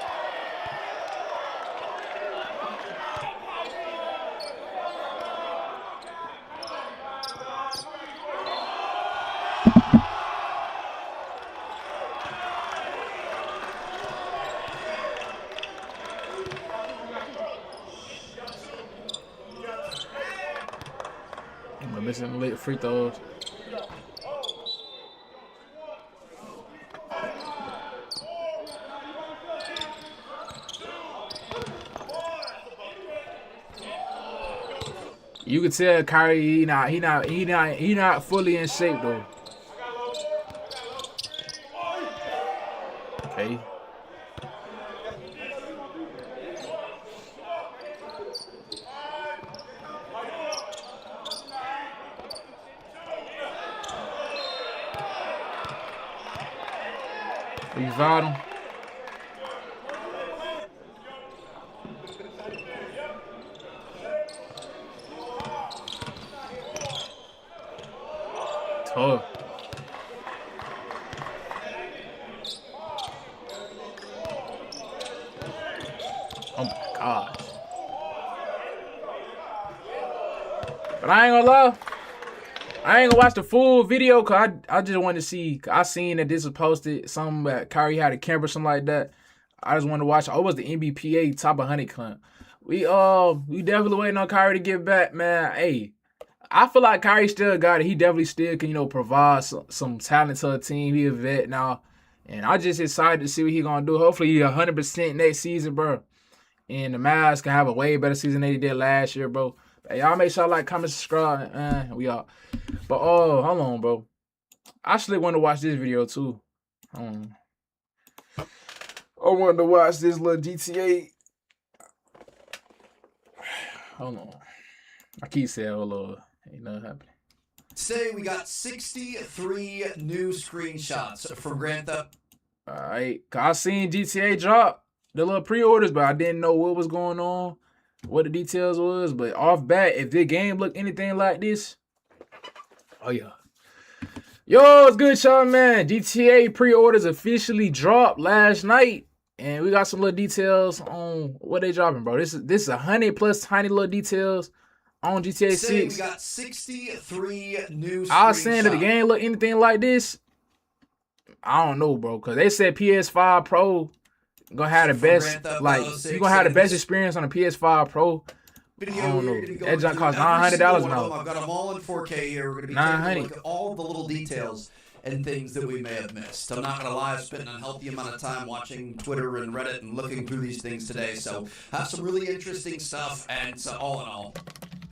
I'm missing late free throws. You can tell Kyrie he not fully in shape though. Okay. We fouled him. Tough. Oh my gosh. But I ain't gonna lie. I ain't gonna watch the full video because I just wanted to see. I seen that this was posted. Something that Kyrie had a camp or something like that. I just wanted to watch. Oh, it was the NBPA top 100 clip. We definitely waiting on Kyrie to get back, man. Hey, I feel like Kyrie still got it. He definitely still can, provide some talent to a team. He a vet now. And I just excited to see what he gonna do. Hopefully he 100% next season, bro. And the Mavs can have a way better season than they did last year, bro. Hey, y'all make sure y'all like, comment, subscribe. We out. But hold on, bro. I actually want to watch this video too. I wanted to watch this little GTA. Hold on. I keep saying hello. Ain't nothing happening. Today we got 63 new screenshots from Grand Theft. Alright. I seen GTA drop the little pre-orders, but I didn't know what was going on, what the details was. But off bat, if the game looked anything like this, oh yeah. Yo, what's good, y'all, man? GTA pre-orders officially dropped last night. And we got some little details on what they dropping, bro. This is 100 plus tiny little details on GTA 6. Today we got 63 new I was saying that the game look anything like this. I don't know, bro. Because they said PS5 Pro gonna have the best, like, you gonna have the best experience on a PS5 Pro. Video, I don't know. That junk costs $900 now. I've got them all in 4K here. We're going to be taking a look at all the little details and things that we may have missed. I'm not going to lie, I've spent an unhealthy amount of time watching Twitter and Reddit and looking through these things today. So have some really interesting stuff. And so all in all,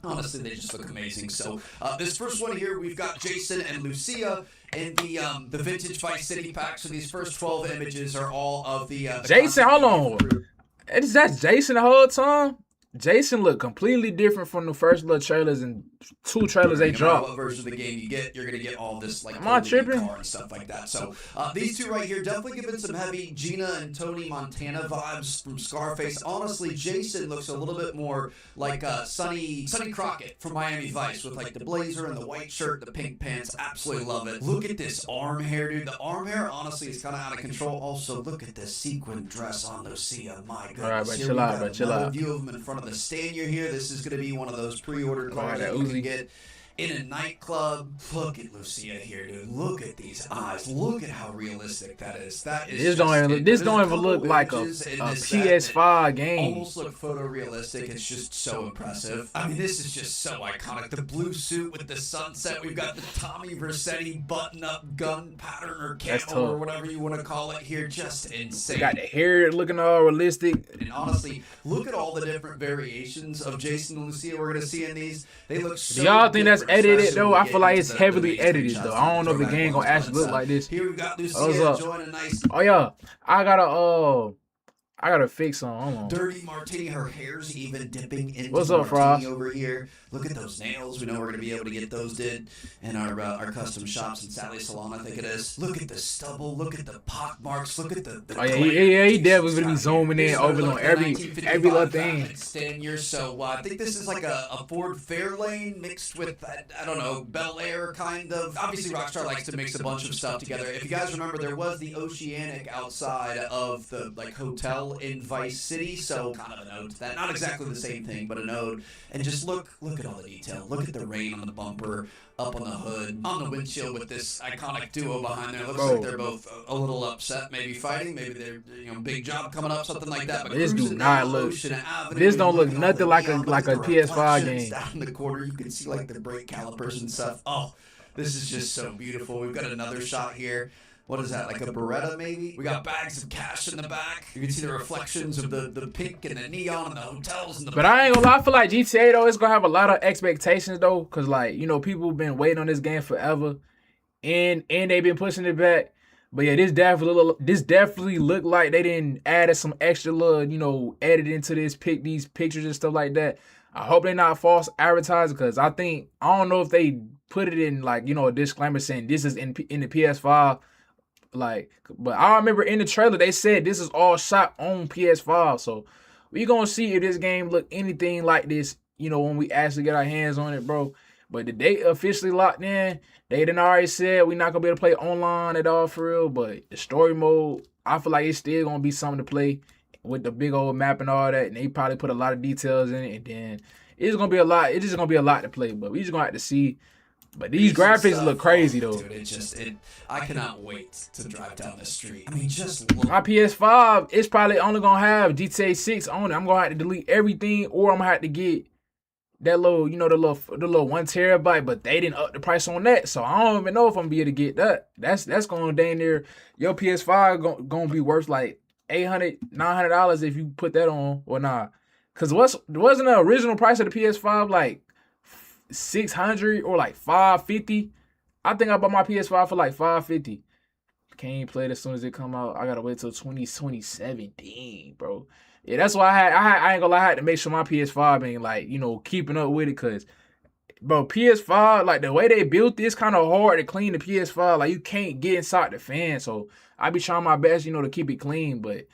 Honestly, they just look amazing. So this first one here, we've got Jason and Lucia in the vintage Vice City pack. So these first 12 images are all of the Jason, hold on. That's Jason the whole time? Jason looked completely different from the first little trailers and 2 trailers they dropped. What version of the game you get, you're gonna get all this like am I tripping? Car and stuff like that. So these 2 right here definitely giving some heavy Gina and Tony Montana vibes from Scarface. Honestly, Jason looks a little bit more like Sonny Crockett from Miami Vice with like the blazer and the white shirt, the pink pants. Absolutely love it. Look at this arm hair, dude. The arm hair honestly is kind of out of control. Also, look at this sequin dress on Lucia. My goodness. All right, but chill out, chill out. View of them in front of the stand you're here. This is going to be one of those pre-ordered cars that you can get in a nightclub. Look at Lucia here, dude. Look at these eyes. Look at how realistic that is. That is this don't even look like a PS5 game. Almost look photorealistic. It's just so impressive. I mean, this is just so iconic. The blue suit with the sunset. We've got the Tommy Vercetti button-up gun pattern or camo or whatever you want to call it here. Just insane. Got the hair looking all realistic. And honestly, look at all the different variations of Jason and Lucia we're going to see in these. They look so Do y'all think that's edited though? I feel like it's the heavily edited though. I don't know if the game gonna actually look like this. Here we got Lucia enjoying a nice. Oh yeah, I gotta fix some. Hold on. Dirty martini. Her hair's even dipping into What's up, martini over here. Look at those nails. We know we're gonna be able to get those did in our custom shops in Sally's Salon. I think it is. Look at the stubble. Look at the pock marks. Look at the oh yeah, he definitely gonna be zooming in over on every little thing. So I think this is like a Ford Fairlane mixed with I don't know, Bel Air kind of. Obviously, Rockstar likes to mix a bunch of stuff together. If you guys remember, there was the Oceanic outside of the like hotel in Vice City, so kind of an ode to that. Not exactly the same thing, but an ode. And just look at all the detail. Look at the rain on the bumper, up on the hood, on the windshield with this iconic duo behind there. Looks like they're both a little upset, maybe fighting, maybe they're big job coming up, something like that. But this do not look. This don't look nothing like a PS5 game. Down in the corner, you can see like the brake calipers and stuff. Oh, this is just so beautiful. We've got another shot here. What is that, like a Beretta maybe? We got bags of cash in the back. You can see the reflections of the pink and the neon and the hotels. And the but I ain't gonna lie, I feel like GTA though, it's gonna have a lot of expectations though. Cause like, you know, people have been waiting on this game forever. And they've been pushing it back. But yeah, this definitely looked like they didn't add some extra little, you know, editing to these pictures and stuff like that. I hope they're not false advertising because I don't know if they put it in like, you know, a disclaimer saying this is in the PS5. Like, but I remember in the trailer they said this is all shot on PS5, so we gonna see if this game look anything like this, you know, when we actually get our hands on it, bro. But the date officially locked in. They done already said we're not gonna be able to play online at all for real. But the story mode, I feel like it's still gonna be something to play with the big old map and all that. And they probably put a lot of details in it, and then it's gonna be a lot. It's just gonna be a lot to play, but we just gonna have to see. But these graphics look crazy though. Dude, I cannot wait to drive down the street. I mean, just look. My PS5 is probably only gonna have GTA 6 on it. I'm gonna have to delete everything, or I'm gonna have to get that little, you know, the little 1 terabyte. But they didn't up the price on that, so I don't even know if I'm gonna be able to get that. That's gonna dang near your PS5 gonna be worth like $800, $900 if you put that on or not. Cause wasn't the original price of the PS5 like $600 or like $550? I think I bought my PS5 for like $550. Can't play it as soon as it come out. I gotta wait till 2017, bro. Yeah, that's why I ain't gonna lie, I had to make sure my PS5 ain't like, you know, keeping up with it, cause bro, PS5, like the way they built this, kind of hard to clean the PS5. Like you can't get inside the fan, so I be trying my best, you know, to keep it clean. But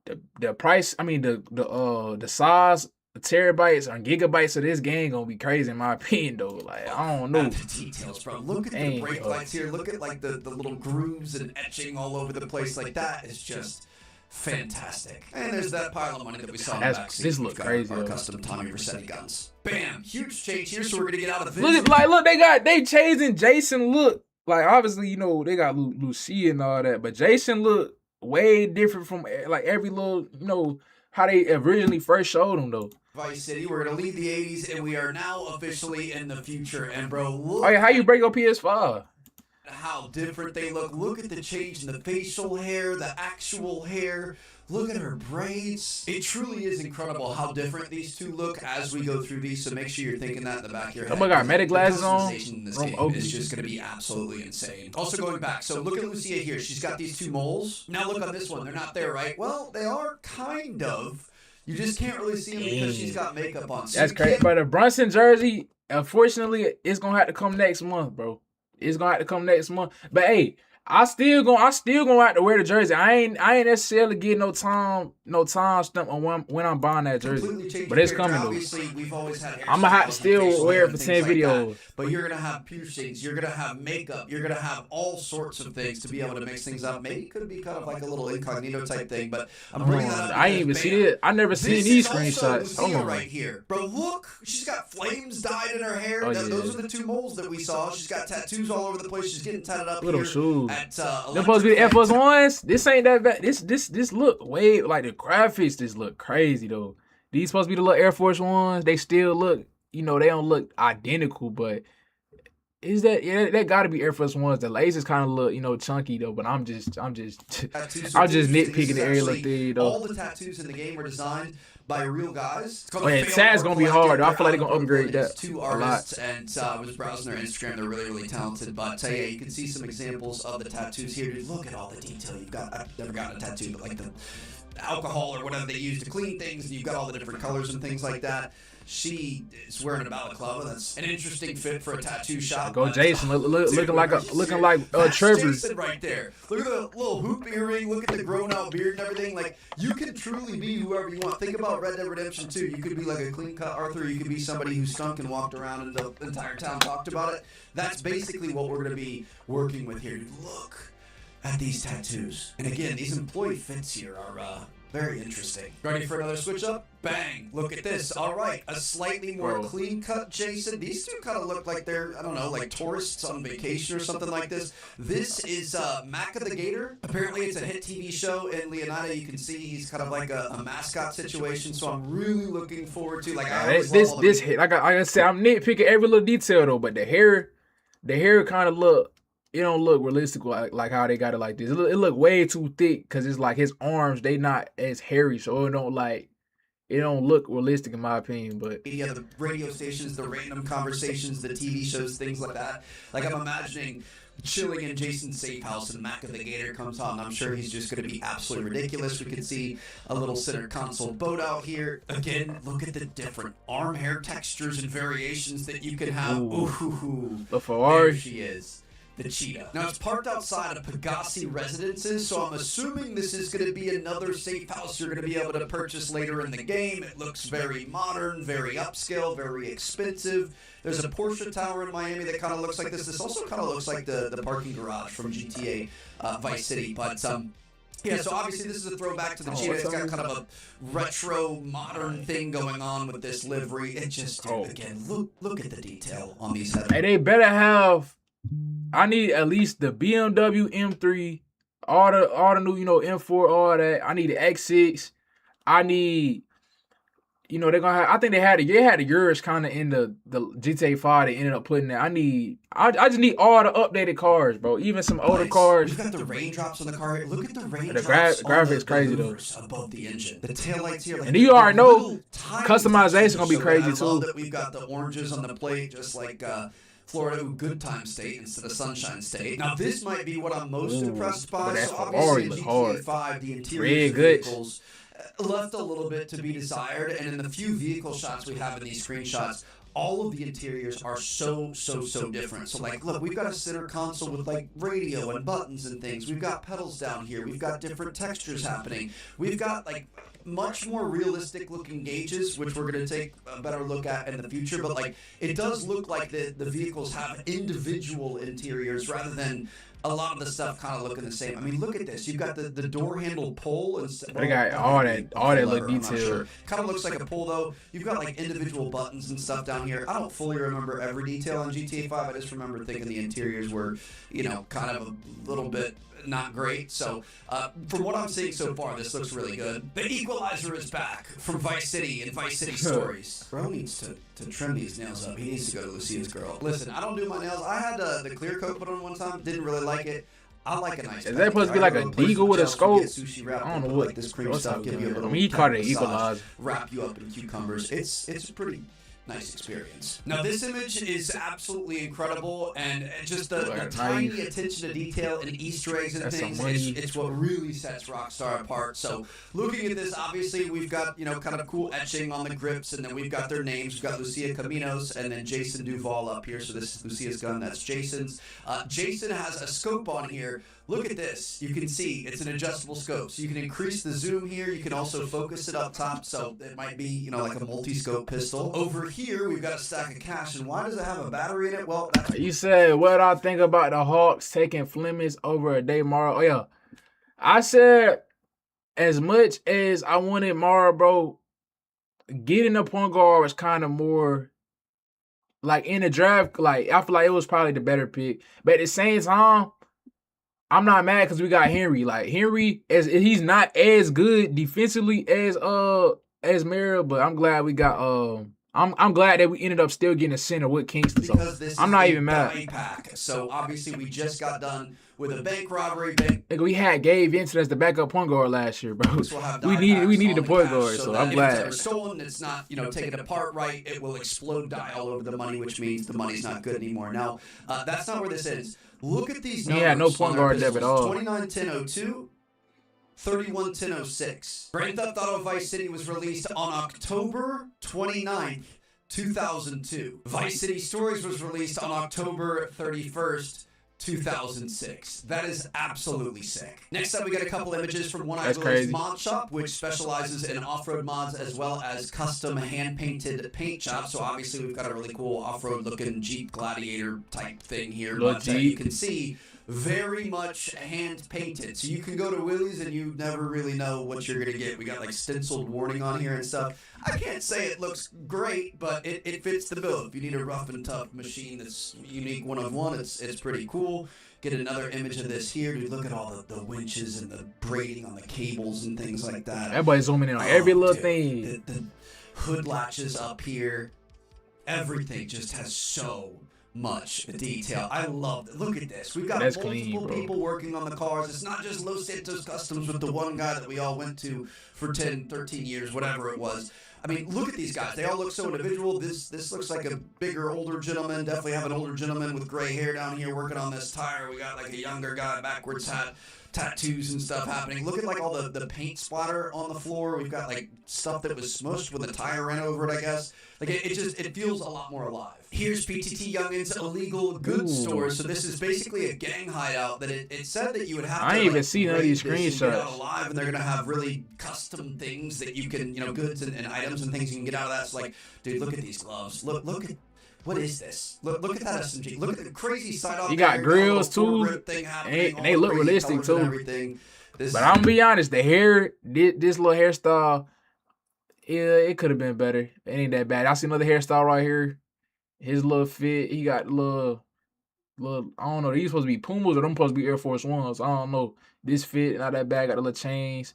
the price, I mean the size, the terabytes or gigabytes of this game gonna be crazy in my opinion though. Like I don't know. The details, bro. Look at the brake lights here. Look at like the little grooves and etching all over the place. Like that is just fantastic. And there's that pile of money that we saw in the back seat. This looks crazy. Our custom Tommy Vercetti guns. Bam! Huge change here, so we're gonna get out of this. Look, they changing Jason look. Like obviously, you know, they got Lucia and all that, but Jason look way different from like every little, you know, how they originally first showed him though. Vice City, we're gonna leave the 80s and we are now officially in the future. And bro, look. Oh yeah, how you break your PS5? how different they look. Look at the change in the facial hair, the actual hair. Look at her braids. It truly is incredible how different these two look as we go through these. So make sure you're thinking that in the back of your head. Oh my God, medic glasses on. In this game is just going to be absolutely insane. Also going back, so look at Lucia here. She's got these two moles. Now look on this one. They're not there, right? Well, they are kind of. You just can't really see them because she's got makeup on. So that's crazy. But the Brunson jersey, unfortunately, it's gonna have to come next month, bro. It's gonna have to come next month. But hey, I still gonna have to wear the jersey. I ain't necessarily getting no time stamp on when I'm buying that jersey. But it's coming though. Obviously, we've always had I'm gonna have to still wear it for 10 videos. But you're gonna have piercings, you're gonna have makeup, you're gonna have all sorts of things to be able to mix things up. Maybe it could be kind of like a little incognito type thing. But I'm bringing that up. I ain't even seen it. I never seen these screenshots. Hold on, right here, bro. Look, she's got flames dyed in her hair. Those are the two moles that we saw. She's got tattoos all over the place. She's getting tatted up Little here. Shoes. They're supposed to be the Air Force Ones. This ain't that bad. This look way like the graphics. This look crazy though. These supposed to be the little Air Force Ones. They still look, they don't look identical, but is that that got to be Air Force Ones? The lasers kind of look, chunky though. But I'm just nitpicking the area like that though. All the tattoos in the game were designed by real guys. Tad's gonna be hard. I feel like they're gonna upgrade that two artists, and I was browsing their Instagram. They're really, really talented. But yeah, you can see some examples of the tattoos here. Dude, look at all the detail you've got. I've never gotten a tattoo, but like the alcohol or whatever they use to clean things, and you've got all the different colors and things like that. She is wearing a balaclava. That's an interesting fit for a tattoo shop. Go Jason, looking like Trevor. Jason right there. Look at the little hoop earring. Look at the grown-out beard and everything. Like, you can truly be whoever you want. Think about Red Dead Redemption 2. You could be like a clean-cut Arthur. You could be somebody who stunk and walked around and the entire town talked about it. That's basically what we're going to be working with here. Look at these tattoos. And again, these employee fits here are very interesting. Ready for another switch up? Bang! Look at this. All right, a slightly more clean-cut Jason. These two kind of look like they're, I don't know, like tourists on vacation or something like this. This is Mac of the Gator. Apparently, it's a hit TV show in Leonida. You can see he's kind of like a mascot situation. So I'm really looking forward to like I said, I'm nitpicking every little detail though, but the hair kind of look. It don't look realistic like how they got it like this. It look way too thick because it's like his arms, they not as hairy, so it don't look realistic in my opinion. But yeah, the radio stations, the random conversations, the TV shows, things like that. Like I'm imagining chilling in Jason's safe house and Mac of the Gator comes on. I'm sure he's just going to be absolutely ridiculous. We can see a little center console boat out here. Again, look at the different arm hair textures and variations that you can have. Ooh, the Ferrari. There she is. The cheetah. Now it's parked outside of Pegassi Residences, so I'm assuming this is going to be another safe house you're going to be able to purchase later in the game. It looks very modern, very upscale, very expensive. There's a Porsche tower in Miami that kind of looks like this. This also kind of looks like the parking garage from GTA Vice City, but yeah, so obviously this is a throwback to the cheetah. It's got kind of a retro, modern thing going on with this livery. It just, again, look at the detail on these headers. Hey, they better have. I need at least the BMW M3, all the new, M4, all that. I need the X6. I need, they're gonna have. I think they had the Urus kind of in the GTA 5. They ended up putting that. I just need all the updated cars, bro. Even some older cars. We've got the raindrops on the car. Look at the raindrops. The graphics crazy though. Above the engine, the taillights here. Like, and you already know customization gonna be crazy too. That we've got the oranges on the plate, just like. Florida, Good Time State instead of Sunshine State. Now, this might be what I'm most impressed by. That so Ferrari obviously, hard. GTA 5, the interior of the vehicles left a little bit to be desired. And in the few vehicle shots we have in these screenshots, all of the interiors are so different. So, like, look, we've got a center console with, like, radio and buttons and things. We've got pedals down here. We've got different textures happening. We've got, like, much more realistic looking gauges, which we're going to take a better look at in the future. But, like, it does look like the vehicles have individual interiors rather than a lot of the stuff kind of looking the same. I mean, look at this. You've got the door handle pull. And they got all that look detailed. Sure. Kind of looks like a pull though. You've got like individual buttons and stuff down here. I don't fully remember every detail on GTA 5. I just remember thinking the interiors were, kind of a little bit not great. So from what I'm seeing so far, this looks really good. The Equalizer is back from Vice City and Vice City Stories. Bro needs to trim these nails up. He needs to go to Lucia's girl. Listen, I don't do my nails. I had the clear coat put on one time. Didn't really like it. I like a nice. Is that supposed to be like a deagle with a scope? I don't know what this cream stuff give you a little. He called it Equalizer. Wrap you up in cucumbers. It's a pretty nice experience. Now this image is absolutely incredible, and just the tiny attention to detail and Easter eggs and things. It's what really sets Rockstar apart. So looking at this, obviously we've got kind of cool etching on the grips, and then we've got their names. We've got Lucia Caminos and then Jason Duval up here. So this is Lucia's gun. That's Jason's. Jason has a scope on here. Look at this. You can see it's an adjustable scope. So you can increase the zoom here. You can also focus it up top. So it might be, like a multi-scope pistol. Over here, we've got a stack of cash. And why does it have a battery in it? Well, you said, what I think about the Hawks taking Flemings over a day Mara. Oh, yeah. I said, as much as I wanted Mara, bro, getting a point guard was kind of more like in the draft. Like, I feel like it was probably the better pick. But at the same time, I'm not mad because we got Henry. Like Henry, he's not as good defensively as Mara, but I'm glad we got I'm glad that we ended up still getting a center with Kingston. So I'm not even mad. Pack. So obviously we just got done with a bank robbery. We had Gabe Vincent as the backup point guard last year, bro. We needed a point guard, so I'm glad. If it's stolen, it's not taken apart right. It will explode die all over the money, which means the money's not good anymore. Now that's not where this ends. Look at these numbers. Yeah, no point guard depth at all. 29-10-02, 31-10-06. Grand Theft Auto Vice City was released on October 29th, 2002. Vice City Stories was released on October 31st, 2006. That is absolutely sick. Next up, we got a couple images from One Eye Village Mod Shop, which specializes in off-road mods as well as custom hand-painted paint shops. So obviously, we've got a really cool off-road looking Jeep Gladiator type thing here. But you can see very much hand-painted. So you can go to Willie's and you never really know what you're going to get. We got like stenciled warning on here and stuff. I can't say it looks great, but it fits the bill. If you need a rough and tough machine that's unique one of one, it's pretty cool. Get another image of this here. Dude, look at all the winches and the braiding on the cables and things like that. Everybody's zooming in on every little thing. The hood latches up here. Everything just has so much detail. I love it. Look at this. We've got multiple people working on the cars. It's not just Los Santos Customs with the one guy that we all went to for 10, 13 years, whatever it was. I mean, look at these guys. They all look so individual. This looks like a bigger, older gentleman. Definitely have an older gentleman with gray hair down here working on this tire. We got like a younger guy, backwards hat, tattoos and stuff happening. Look at like all the paint splatter on the floor. We've got like stuff that was smushed when the tire ran over it, I guess. Like it feels a lot more alive. Here's PTT Youngin's illegal goods store. So this is basically a gang hideout that it said that you would have to. I ain't even seen none of these screenshots. Alive, and they're gonna have really custom things that you can, goods and items and things you can get out of that. So like, dude, look at these gloves. Look at. What is this? Look at that SMG. Look at the crazy side off. You got grills too, and they look realistic too. But I'm gonna be honest, the hair, this little hairstyle, yeah, it could have been better. It ain't that bad. I see another hairstyle right here. His little fit, he got little. I don't know. These supposed to be Pumas or them supposed to be Air Force Ones. I don't know. This fit, not that bad. Got the little chains.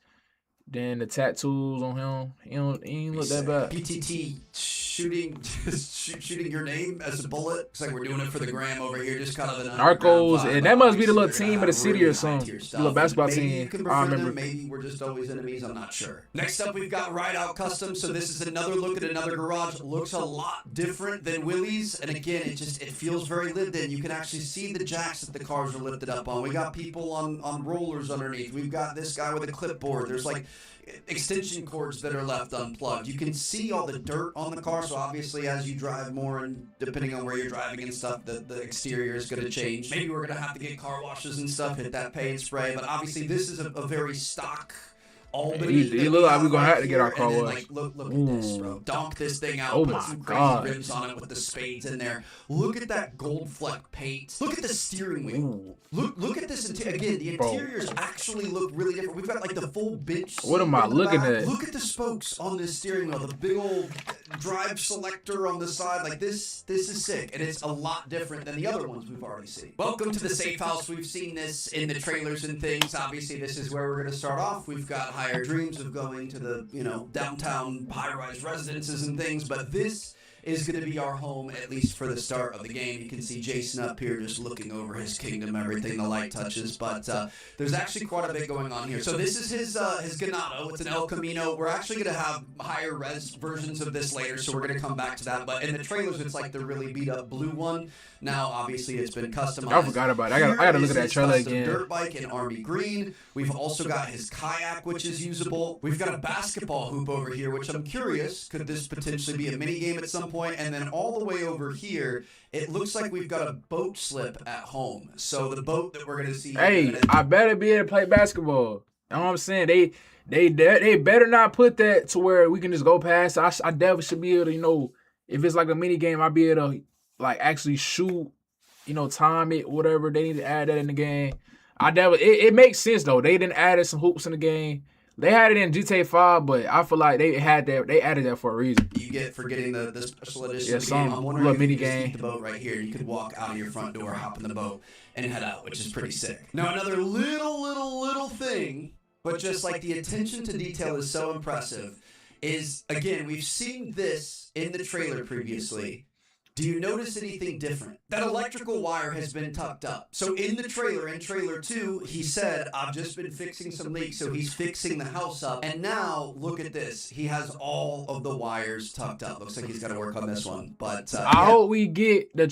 Then the tattoos on him. He ain't look that bad. PTT shooting your name as a bullet. Looks like we're doing it for the gram over here. Just kind of an Narcos, and that must be the little team of the city or something. The little basketball team. I remember. Maybe we're just always enemies. I'm not sure. Next up, we've got Ride Out Custom. So this is another look at another garage. Looks a lot different than Willie's, and again, it feels very lived in. You can actually see the jacks that the cars are lifted up on. We got people on rollers underneath. We've got this guy with a clipboard. There's like extension cords that are left unplugged. You can see all the dirt on the car, so obviously as you drive more and depending on where you're driving and stuff, the exterior is going to change. Maybe we're going to have to get car washes and stuff, hit that pay and spray, but obviously this is a very stock Albany. It look like we're going to have to get our car washed. Like, look at this, bro. Donk this thing out. Put some crazy rims on it with the spades in there. Look at that gold fleck paint. Look at the steering wheel. Look at this. Again, the interiors actually look really different. We've got like the full bench. What am I looking at? Look at the spokes on this steering wheel. The big old drive selector on the side. Like this is sick, and it's a lot different than the other ones we've already seen. Welcome to the safe house. We've seen this in the trailers and things. Obviously, this is where we're going to start off. We've got higher dreams of going to the, downtown high-rise residences and things, but this is going to be our home, at least for the start of the game. You can see Jason up here just looking over his kingdom, everything the light touches, but there's actually quite a bit going on here. So this is his ganado. It's an El Camino. We're actually going to have higher res versions of this later, so we're going to come back to that, but in the trailers, it's like the really beat-up blue one. Now, obviously, it's been customized. I forgot about it. I gotta look at that trailer again. Dirt bike in army green. We've also got his kayak, which is usable. We've got a basketball hoop over here, which I'm curious, could this potentially be a mini game at some point? And then all the way over here, it looks like we've got a boat slip at home. So the boat that we're going to see. Hey, I better be able to play basketball. You know what I'm saying? They better not put that to where we can just go past. I definitely should be able to, if it's like a mini game, I'll be able to actually shoot, time it, whatever. They need to add that in the game. It makes sense though. They didn't add some hoops in the game. They had it in GTA 5, but I feel like they added that for a reason. You get for getting the special edition of the game. I'm wondering if you could just keep the boat right here. You could walk out of your front door, hop in the boat, and head out, which is pretty sick. Now another little thing, but just like the attention to detail is so impressive, is, again, we've seen this in the trailer previously. Do you notice anything different? That electrical wire has been tucked up. So in the trailer, in trailer 2, he said, I've just been fixing some leaks, so he's fixing the house up. And now, look at this. He has all of the wires tucked up. Looks like he's got to work on this one. But I hope we get the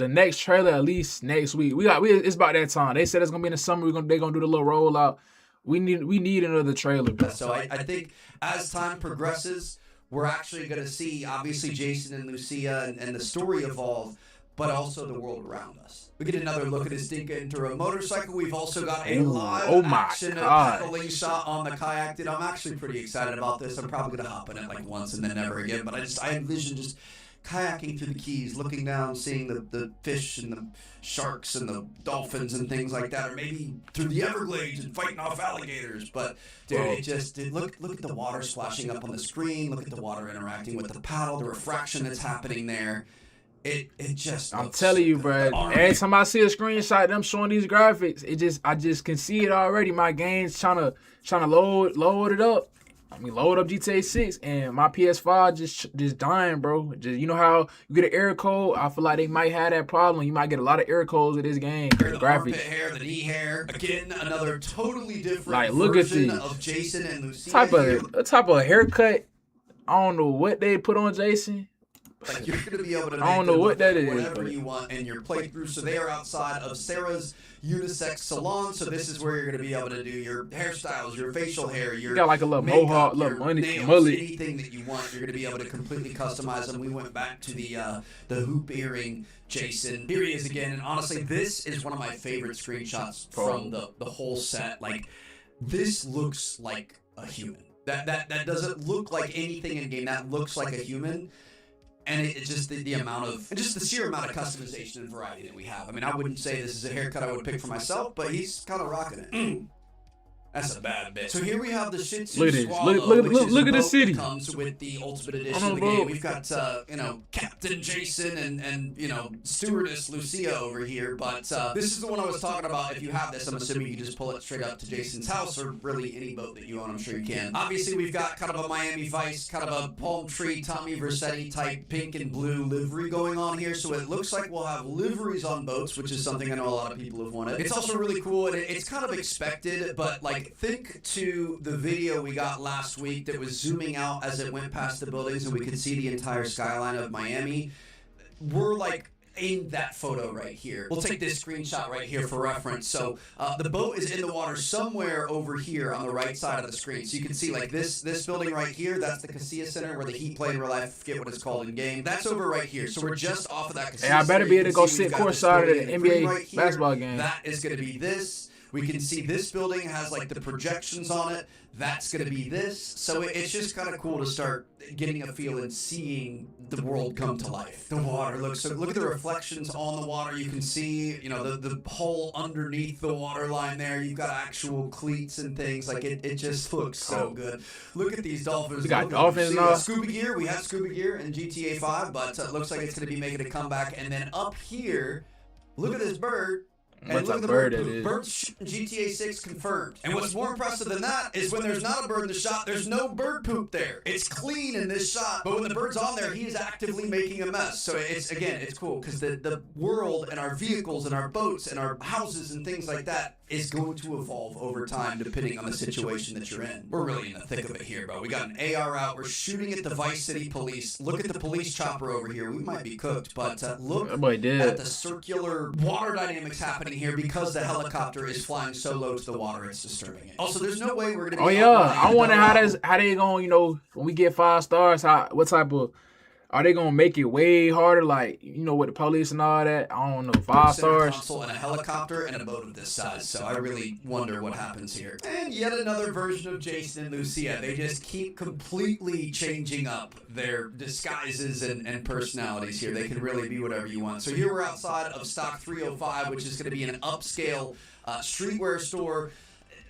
next trailer at least next week. It's about that time. They said it's going to be in the summer. They're going to do the little rollout. We need another trailer. So I think as time progresses, we're actually going to see, obviously, Jason and Lucia and the story evolve, but also the world around us. We get another look at his Dinka Enduro motorcycle. We've also got a live action paddling shot on the kayak. Dude, I'm actually pretty excited about this. I'm probably going to hop in it once and then never again. But I envision just kayaking through the Keys, looking down, seeing the fish and the sharks and the dolphins and things like that, or maybe through the Everglades and fighting off alligators. But dude, look at the water splashing up on the screen. Look at the water interacting with the paddle, the refraction that's happening there. It just. I'm telling you, bro. Every time I see a screenshot of them showing these graphics, I just can see it already. My game's trying to load it up. Load up GTA 6 and my PS5 just dying, bro. Just how you get an error code. I feel like they might have that problem. You might get a lot of error codes with this game. The armpit hair, the knee hair. Again, another totally different version of Jason and Lucia. Type of haircut. I don't know what they put on Jason. Like you're going to be able to I don't know what that is. Whatever you want in your playthrough. So they are outside of Sarah's unisex salon. So this is where you're going to be able to do your hairstyles, your facial hair, your you got like a little makeup, mohawk, little mullet. Anything that you want, you're going to be able to completely customize them. We went back to the hoop earring Jason. Here he is again. And honestly, this is one of my favorite screenshots from the whole set. Like, this looks like a human. That doesn't look like anything in game. That looks like a human. And it's just the amount of, and just the sheer amount of customization and variety that we have. I wouldn't say this is a haircut I would pick for myself, but he's kind of rocking it. That's a bad bit. So here we have the Shih Tzu Swallow, look at the city. Comes with the Ultimate Edition of the game. We've got Captain Jason and Stewardess Lucia over here. But this is the one I was talking about. If you have this, I'm assuming you can just pull it straight up to Jason's house, or really any boat that you own. I'm sure you can. Obviously, we've got kind of a Miami Vice, kind of a palm tree Tommy Vercetti type pink and blue livery going on here. So it looks like we'll have liveries on boats, which is something I know a lot of people have wanted. It's also really cool, and it's kind of expected, but think to the video we got last week that was zooming out as it went past the buildings and we could see the entire skyline of Miami. We're in that photo right here. We'll take this screenshot right here for reference. So the boat is in the water somewhere over here on the right side of the screen. So you can see this building right here, that's the Casilla Center where the Heat play in real life. I forget what it's called in game. That's over right here. So we're just off of that Casilla Hey, I better Center. be able to go sit courtside at an NBA basketball game. That is going to be this. We can see this building has like the projections on it. That's going to be this. So it's just kind of cool to start getting a feel and seeing the world come to life. The water looks so. Look at the reflections on the water. You can see, you know, the hole underneath the water line there. You've got actual cleats and things. Like it just looks so good. Look at these dolphins. We got dolphins now. Scuba gear. We have scuba gear in GTA 5, but it looks like it's going to be making a comeback. And then up here, look at this bird. And look at the bird poop. Birds shooting GTA 6 confirmed. And what's more impressive than that is when there's not a bird in the shot, there's no bird poop there. It's clean in this shot, but when the bird's on there, he is actively making a mess. So it's cool because the world and our vehicles and our boats and our houses and things like that is going to evolve over time depending on the situation that you're in. We're really in the thick of it here, bro. We got an AR out. We're shooting at the Vice City police. Look at the police chopper over here. We might be cooked, but look at the circular water dynamics happening here because the helicopter is flying so low to the water, it's disturbing it. Also, there's no way we're gonna be. Oh yeah, I wonder how they gonna, you know, when we get 5 stars, what type of are they gonna make it way harder, like, you know, with the police and all that? I don't know, 5 stars. Console and a helicopter and a boat of this size, so I really wonder what happens here. And yet another version of Jason and Lucia. They just keep completely changing up their disguises and personalities here. They can really be whatever you want. So here we're outside of Stock 305, which is going to be an upscale streetwear store.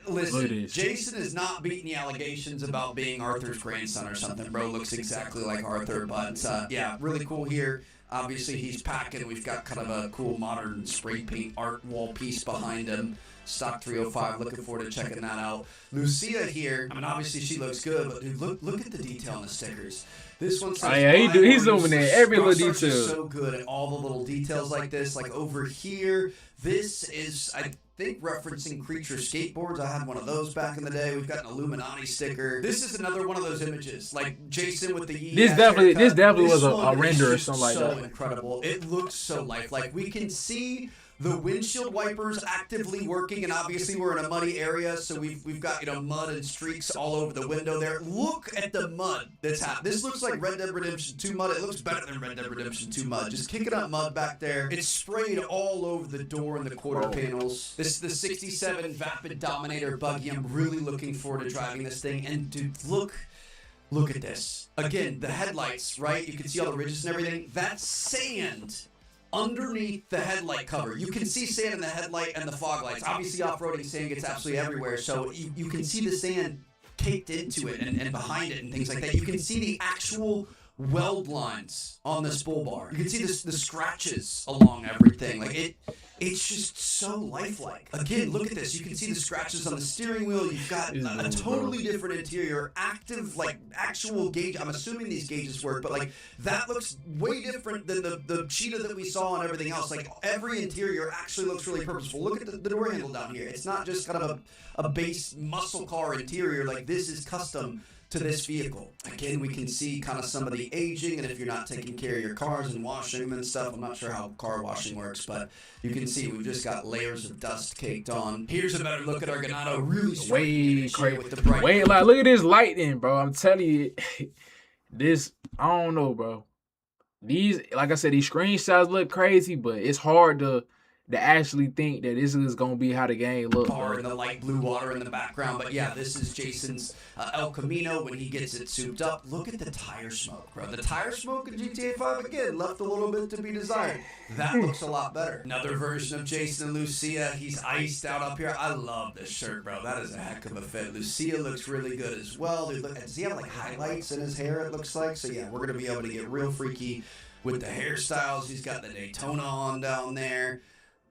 Listen, Jason is not beating the allegations about being Arthur's grandson or something. Bro looks exactly like Arthur, but yeah, really cool here. Obviously, he's packing. We've got kind of a cool modern spray paint art wall piece behind him. Stock 305. Looking forward to checking that out. Lucia here. I mean, obviously she looks good, but dude, look at the detail on the stickers. This one says, oh, yeah, he's zooming in every little detail. So good at all the little details like this. Like over here, this is, I think, referencing Creature skateboards. I had one of those back in the day. We've got an Illuminati sticker. This is another one of those images, like Jason with the This definitely was a render or something like that. So incredible. It looks so lifelike. We can see the windshield wipers actively working, and obviously we're in a muddy area, so we've got, you know, mud and streaks all over the window there. Look at the mud that's happening. This looks like Red Dead Redemption 2 mud. It looks better than Red Dead Redemption 2 mud. Just kicking up mud back there. It's sprayed all over the door and the quarter panels. This is the 67 Vapid Dominator buggy. I'm really looking forward to driving this thing. And dude, look at this. Again, the headlights, right? You can see all the ridges and everything. That's sand underneath the headlight cover. You can see sand in the headlight and the fog lights. Obviously, off-roading sand gets absolutely everywhere, so you can see the sand caked into it and behind it and things like that. You can see the actual weld lines on this bull bar. You can see the scratches along everything. Like it's just so lifelike. Again, look at this. You can see the scratches on the steering wheel. You've got a totally different interior, active, like actual gauge. I'm assuming these gauges work, but like that looks way different than the Cheetah that we saw and everything else. Like every interior actually looks really purposeful. Look at the door handle down here. It's not just kind of a base muscle car interior. Like this is custom to this vehicle. Again, we can see kind of some of the aging, and if you're not taking care of your cars and washing them and stuff, I'm not sure how car washing works, but you can see we've just got layers of dust caked on. Here's a better look at our Ganado, really way crazy with the bright. Wait, like look at this lighting, bro. I'm telling you, this, I don't know, bro. These, like I said, these screenshots look crazy, but it's hard to actually think that this is going to be how the game looks. Bar and the light blue water in the background. But yeah, this is Jason's El Camino when he gets it souped up. Look at the tire smoke, bro. The tire smoke in GTA 5, again, left a little bit to be desired. That looks a lot better. Another version of Jason and Lucia. He's iced out up here. I love this shirt, bro. That is a heck of a fit. Lucia looks really good as well. Dude, look, does he have like highlights in his hair, it looks like? So yeah, we're going to be able to get real freaky with the hairstyles. He's got the Daytona on down there.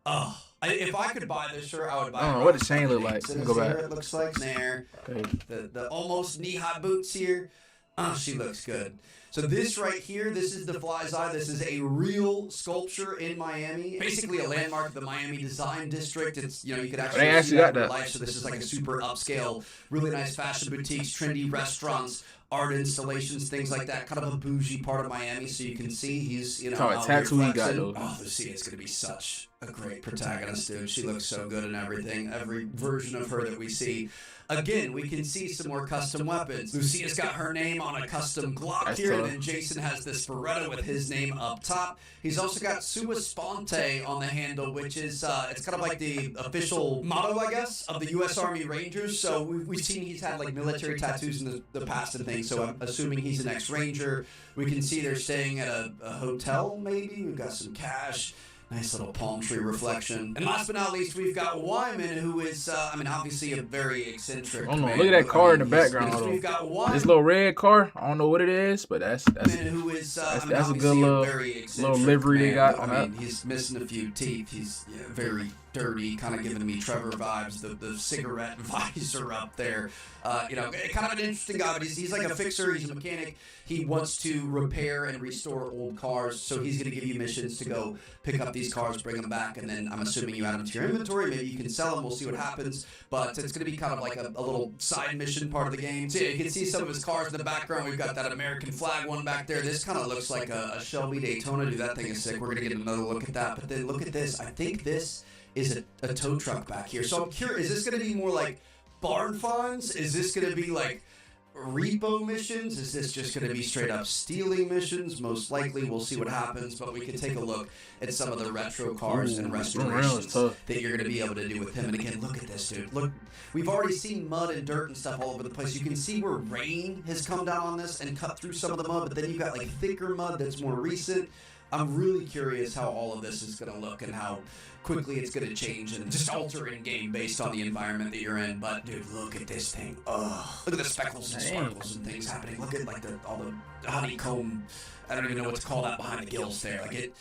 Oh, if I could buy this shirt, I would buy it. I don't know what the chain look like. Go back. It looks like there. Okay. The almost knee-high boots here. Oh, she looks good. So this right here, this is the Fly's Eye. This is a real sculpture in Miami. Basically a landmark of the Miami Design District. It's, you know, you could actually see that in real life. So this is like a super upscale, really nice fashion boutiques, trendy restaurants, art installations, things like that. Kind of a bougie part of Miami. So you can see he's, you know, a tattoo he got though. Oh, see, it's going to be such a great protagonist, dude. She looks so good in everything. Every version of her that we see. Again, we can see some more custom weapons. Lucia's got her name on a custom Glock here, and then Jason has this Beretta with his name up top. He's also got Sua Sponte on the handle, which is, it's kind of like the official motto, I guess, of the U.S. Army Rangers. So we've seen he's had, like, military tattoos in the past and things, so I'm assuming he's an ex-Ranger. We can see they're staying at a hotel, maybe. We've got some cash. Nice little palm tree reflection. And last but not least, we've got Wyman, who is, obviously a very eccentric I don't know. man. Look at that car in the background. We've got Wyman, this little red car. I don't know what it is, but that's a good little livery they got on that. He's missing a few teeth. He's very dirty, kind of giving me Trevor vibes. The cigarette visor up there. Kind of an interesting guy, but he's like a fixer. He's a mechanic. He wants to repair and restore old cars, so he's going to give you missions to go pick up these cars, bring them back, and then I'm assuming you add them to your inventory. Maybe you can sell them. We'll see what happens, but it's going to be kind of like a little side mission part of the game. So yeah, you can see some of his cars in the background. We've got that American flag one back there. This kind of looks like a Shelby Daytona. Dude, that thing is sick. We're going to get another look at that, but then look at this. I think this is a tow truck back here. So I'm curious, is this going to be more like barn finds? Is this going to be like repo missions? Is this just going to be straight up stealing missions? Most likely, we'll see what happens, but we can take a look at some of the retro cars and restorations that you're going to be able to do with him. And again, look at this, dude. Look, we've already seen mud and dirt and stuff all over the place. You can see where rain has come down on this and cut through some of the mud, but then you've got like thicker mud that's more recent. I'm really curious how all of this is going to look and how quickly it's going to change and just alter in game based on the environment that you're in. But dude, look at this thing. Ugh. Look at the speckles and sparkles and things happening. Look at like all the honeycomb. I don't even know what to call that behind the gills there. Like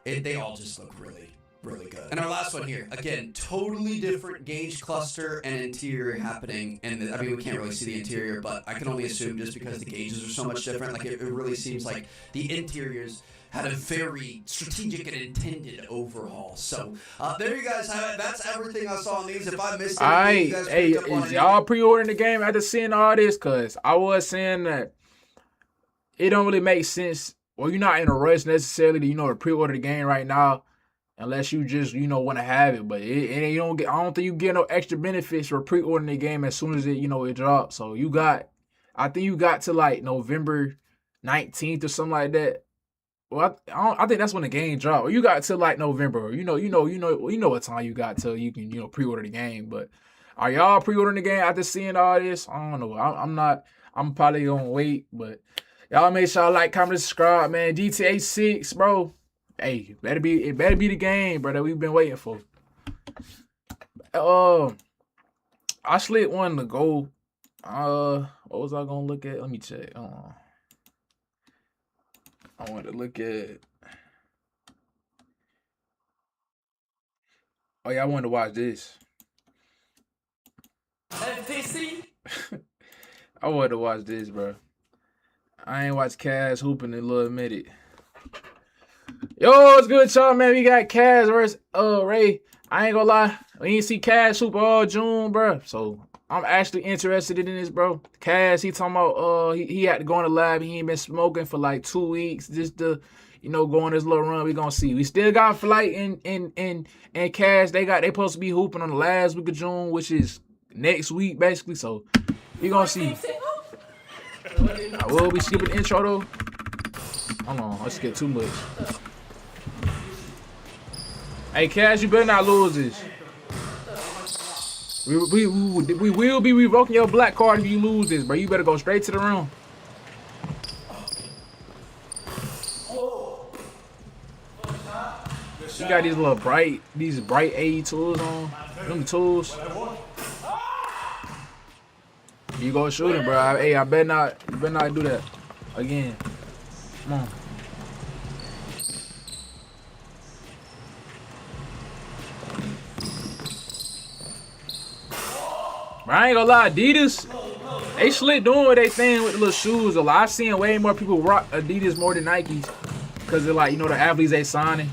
they all just look really, really good. And our last one here, again, totally different gauge cluster and interior happening. And we can't really see the interior, but I can only assume just because the gauges are so much different. Like it really seems like the interiors had a very strategic and intended overhaul. So there you guys have it. That's everything I saw on these. If I missed anything, you guys picked up on y'all pre-ordering the game after seeing all this? Because I was saying that it don't really make sense. Well, you're not in a rush necessarily to pre-order the game right now, unless you just want to have it. But you don't get. I don't think you get no extra benefits for pre-ordering the game as soon as it it drops. So I think you got to like November 19th or something like that. Well, I think that's when the game dropped. Or you got to like November. Or you know what time you got till you can pre-order the game. But are y'all pre-ordering the game after seeing all this? I don't know. I'm not. I'm probably gonna wait. But y'all make sure y'all like, comment, subscribe, man. GTA 6, bro. Hey, it better be the game, bro, that we've been waiting for. I slid one to go. What was I gonna look at? Let me check. I wanted to look at. Oh yeah, I wanted to watch this. FTC. I wanted to watch this, bro. I ain't watched Cass hooping in a little minute. Yo, it's good, y'all, man. We got Cass versus Ray. I ain't gonna lie, we ain't see Cass hoop all June, bro. So I'm actually interested in this, bro. Cass, he talking about he had to go in the lab. He ain't been smoking for like 2 weeks just to go on this little run. We gonna see. We still got Flight and Cass. They supposed to be hooping on the last week of June, which is next week basically. So we gonna see. I will be skipping the intro though. Hold on, let's get too much. Hey, Cass, you better not lose this. We will be revoking your black card if you lose this, bro. You better go straight to the room. You got these bright AE tools on. Them tools. You go shooting, bro. Hey, you better not do that again. Come on. Bro, I ain't gonna lie, Adidas, they slick doing what they thing with the little shoes. I've seen way more people rock Adidas more than Nikes because they're like, the athletes they signing.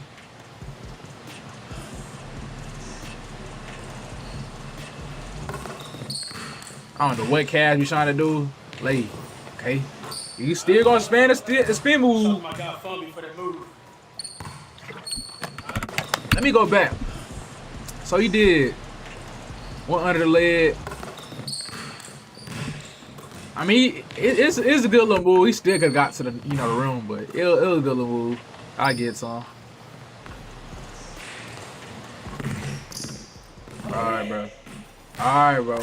I don't know what Cass be trying to do. Lay, okay? You still gonna spin the spin move. Oh my God, fumble for that move. Let me go back. So he did one under the leg. I mean, it's a good little move. He still could have got to the the room, but it was a good little move. I get some. All right, bro.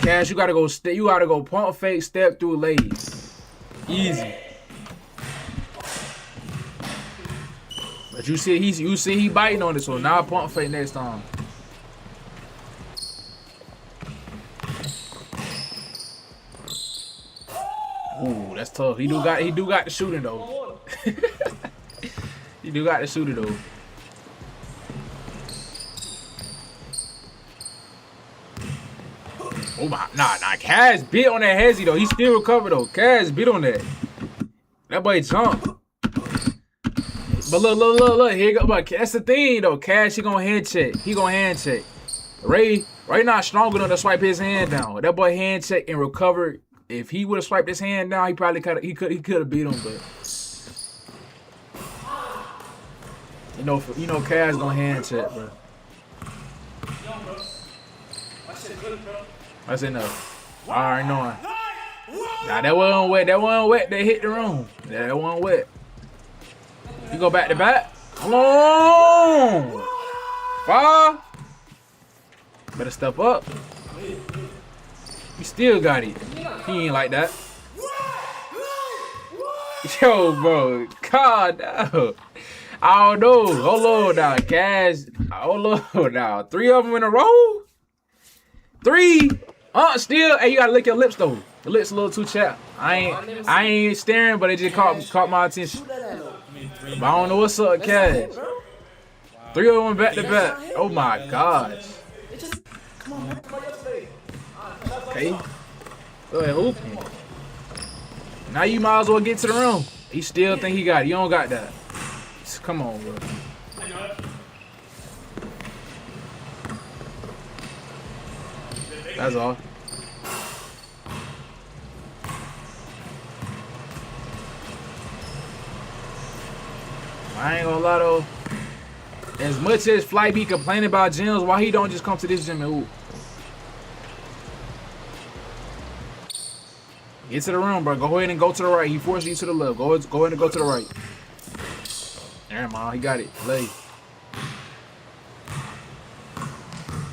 Cash, you gotta go. You gotta go pump fake, step through lays. Easy. But you see he biting on it, so now pump fake next time. Ooh, that's tough. He do got the shooting though. He do got the shooting though. Oh my, nah. Kaz bit on that hezzy though. He still recovered though. Kaz bit on that. That boy jumped. But look. Here you go. But that's the thing though. Kaz, he gonna hand check. Ray not strong enough to swipe his hand down. That boy hand checked and recovered. If he would have swiped his hand down, he probably could have beat him. But you know, Kaz gonna hand check, bro. That's enough. I already know it. Nah, that wasn't wet. They hit the room. That wasn't wet. You go back to back. Come on. 5. Better step up. You still got it. He ain't like that. Yo, bro. God, no. I don't know. Hold on now, Cash. Hold on now. 3 of them in a row? 3? Still. Hey, you gotta lick your lips though. Your lips a little too chapped. I ain't staring, but it just caught my attention. But I don't know what's up, Cash. 3 of them back to back. Oh my gosh. Okay. Go ahead, hoop. Now you might as well get to the room. He still think he got it. You don't got that. Come on, bro. That's all. I ain't gonna lie though. As much as Fly be complaining about gyms, why he don't just come to this gym and hoop? Get to the room, bro. Go ahead and go to the right. He forced you to the left. Go ahead and go to the right. There, man. He got it. Lay.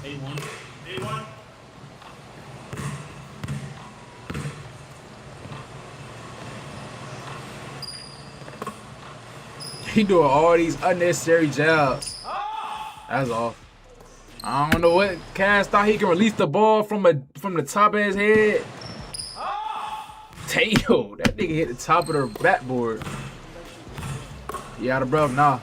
A1. He doing all these unnecessary jabs. That's off. I don't know what Cass thought he can release the ball from the top of his head. Damn, that nigga hit the top of the backboard. You out of breath now.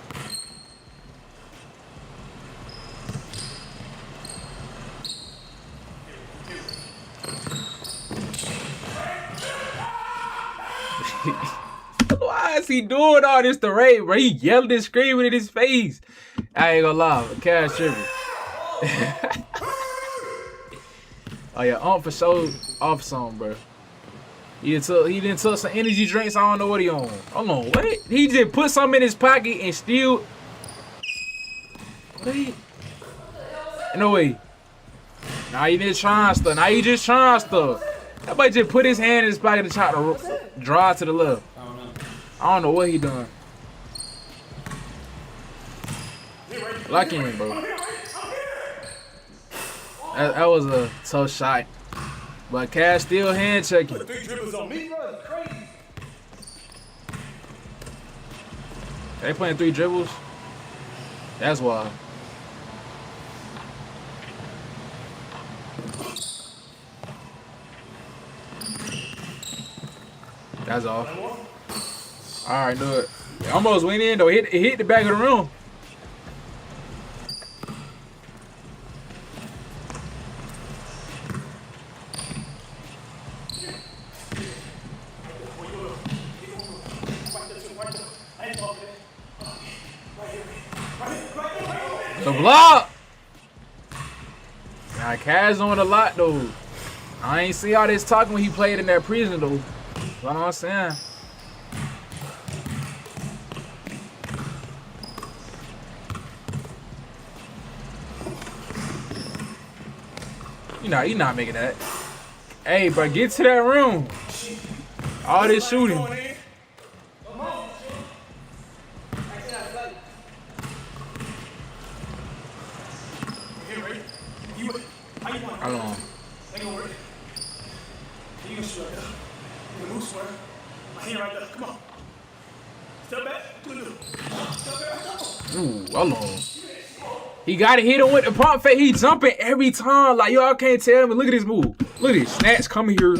Why is he doing all this to Ray, bro? He yelling and screaming in his face. I ain't gonna lie, Cash tripping. Oh yeah, for sure off some, bro. He didn't took some energy drinks. I don't know what he on. Hold on, what? He just put something in his pocket and still. Wait. No way. Now he just trying stuff. That boy just put his hand in his pocket to try to draw to the left. I don't know what he doing. Lucky him, bro. That was a tough shot. But Cash still hand checking. They playing 3 dribbles? That's why. That's off. Alright, do it. Almost went in though. It hit the back of the room. The block. Nah, Kaz doing a lot though. I ain't see all this talking when he played in that prison though. That's what I'm saying. You not making that. Hey, bro, get to that room. All this shooting. Hold on. Ooh, hold on. He gotta hit him with the pump fake. He jumping every time. Like, y'all can't tell me. Look at this move. Look at this. Snatch coming here.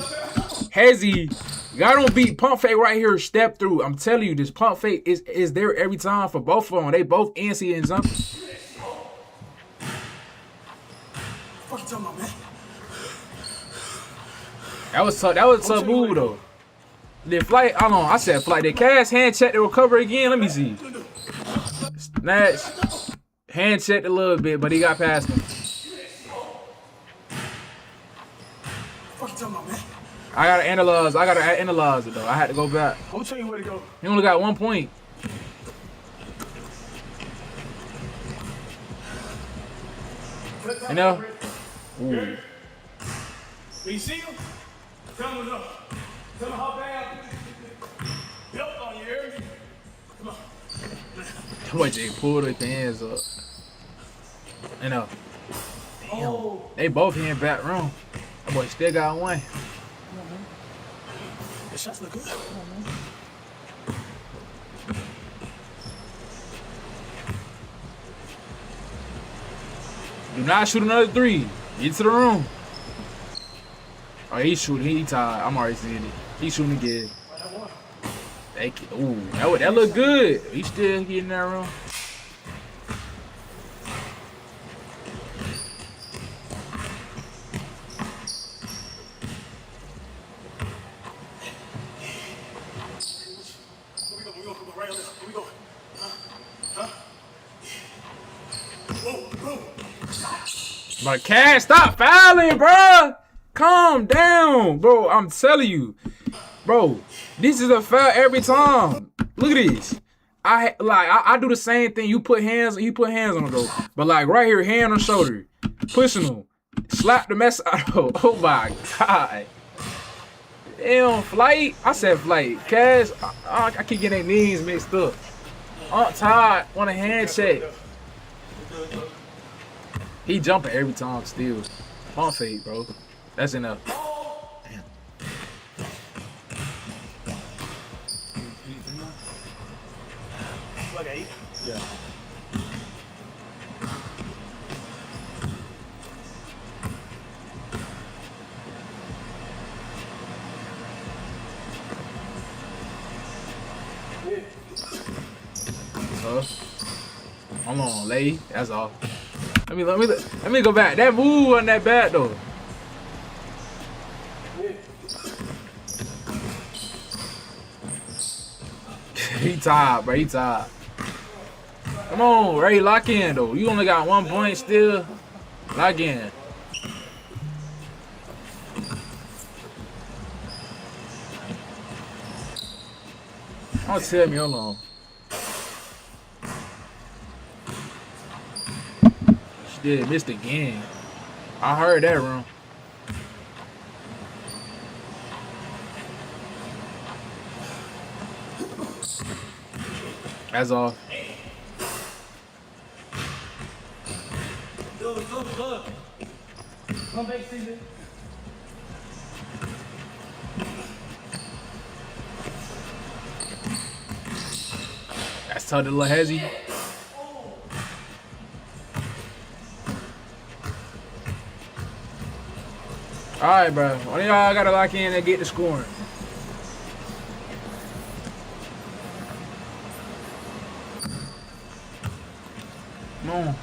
Hezzy. Y'all don't beat pump fake right here. Step through. I'm telling you, this pump fake is there every time for both of them. They both NC and jumping. Fuck you talking about, man? That was a tough move though. The flight, hold on. I said flight. The cast hand check the recover again. Let me see. Snatch. Hand checked a little bit, but he got past him. Fuck you talking about, man? I gotta analyze it though. I had to go back. I'm gonna tell you where to go. He only got 1 point. You know? Ooh. You see him? Tell him up. Tell him how bad built on you, hear me? Come on. That boy Jay pulled his hands up. You know. Damn. They both hand back wrong. That boy still got one. The shots look good. Do not shoot another three. Get to the room. Oh, he's shooting. He tied. I'm already seeing it. He's shooting again. Ooh, that look good. He still getting that room. But Cash, stop fouling, bro. Calm down, bro. I'm telling you, bro. This is a foul every time. Look at this. I do the same thing. You put hands on him though. But like right here, hand on shoulder, pushing him, slap the mess out of him. Oh my god. Damn, flight. I said flight. Cash. I keep getting their knees mixed up. Aunt Todd want a hand check. He jumping every time still. Pump fake, bro. That's enough. Damn. Like 8? Yeah. Hold on, lay. That's all. Let me go back. That move wasn't that bad though. He tired, bro. He tired. Come on, Ray. Lock in though. You only got 1 point still. Lock in. Don't tell me. Hold on. She did missed again. I heard that wrong. That's all. Come back, Steven. That's tough to little hezzy. Alright, bro. One of y'all gotta lock in and get the scoring. Come on.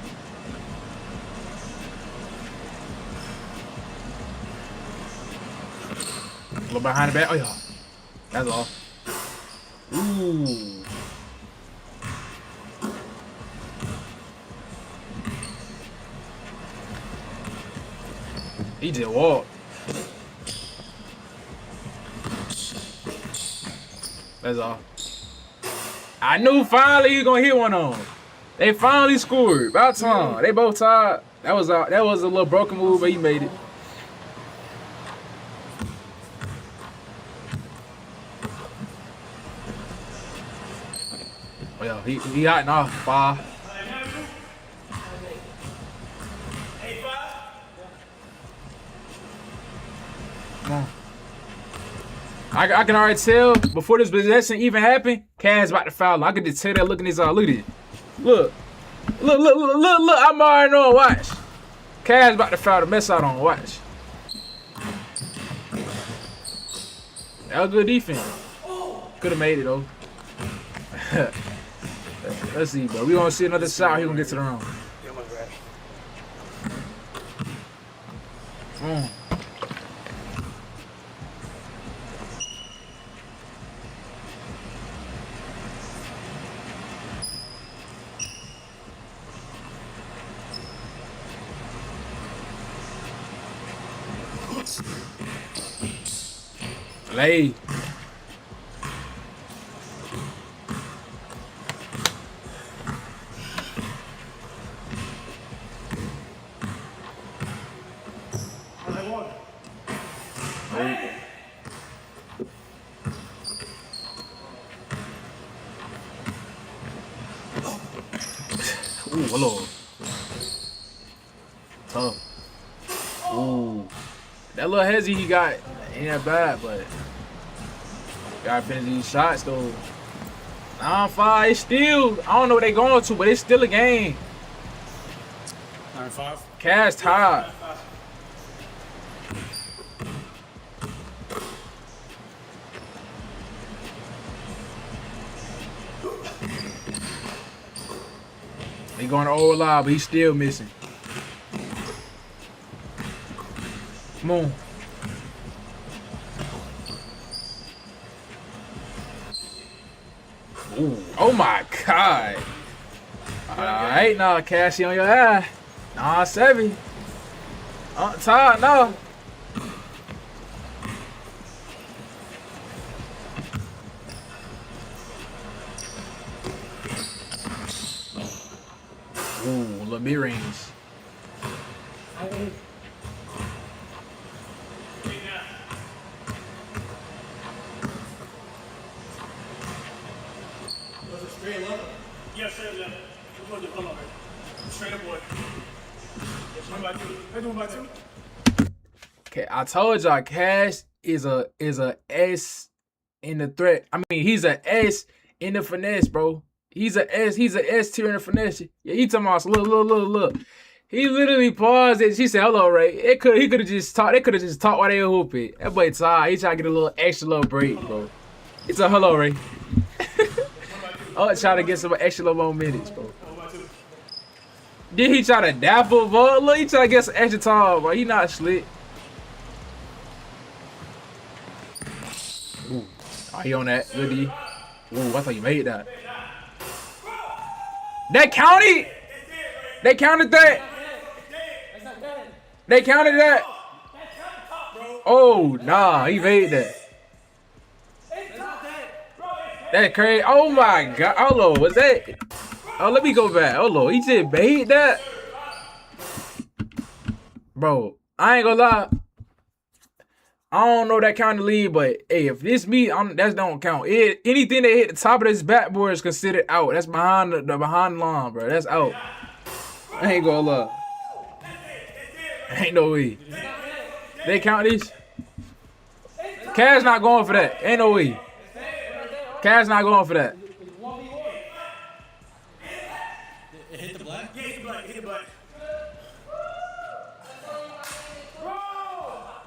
Look behind the back. Oh, yeah. That's all. Ooh. He just walked. That's all. I knew finally he was gonna hit one on him. They finally scored. About time. They both tied. That was a little broken move, but he made it. Well, he out now. 5. Come on. I can already tell before this possession even happened, Kaz about to foul him. I can just tell that look in his eye. Look at it. Look. Look. I'm already knowing. Watch. Kaz about to foul the mess out on. Watch. That was good defense. Could have made it though. Let's see, bro. We gonna see another shot. He gonna get to the room. Lay. Ooh, hello. Tough. Ooh. That little hezzy he got ain't that bad, but gotta finish these shots though. 9-5, it's still, I don't know what they going to, but it's still a game. 9-5. Cash tied. He going to overlap, but he's still missing. Come on. Ooh. Oh my God. Alright, now Cassie on your eye. Nah, 7. Tied, no. Ooh, little mid-range. Yes, straight left. We're going to come on. Straight up, boy. One by two. Let's do one by two. Okay, I told y'all Cash is a S in the threat. I mean, he's a S in the finesse, bro. He's a S tier in the finesse. Yeah, he talking about look. He literally paused it. She said, "Hello, Ray." He could have just talked. They could have just talked while they were hooping. That boy tired. He trying to get a little extra little break, bro. It's a hello, Ray. Oh, trying to get some extra little more minutes, bro. Then he try to dapple, bro. Look, he try to get some extra time, bro. He not slick. Ooh. Oh, he on that. Good D. Ooh, I thought you made that. That counted? They counted that? They counted that? Oh, nah, he made that. That crazy. Oh my God. Hello, was that? Oh, let me go back. Hello, he just made that? Bro, I ain't gonna lie. I don't know that kind of lead, but hey, if this me, that don't count. Anything that hit the top of this backboard is considered out. That's behind the behind the line, bro. That's out. I ain't gonna lie. Ain't no way. They count these? Cash not going for that. Ain't no way. Cash not going for that. It hit the black? Yeah, hit the black. Hit the black.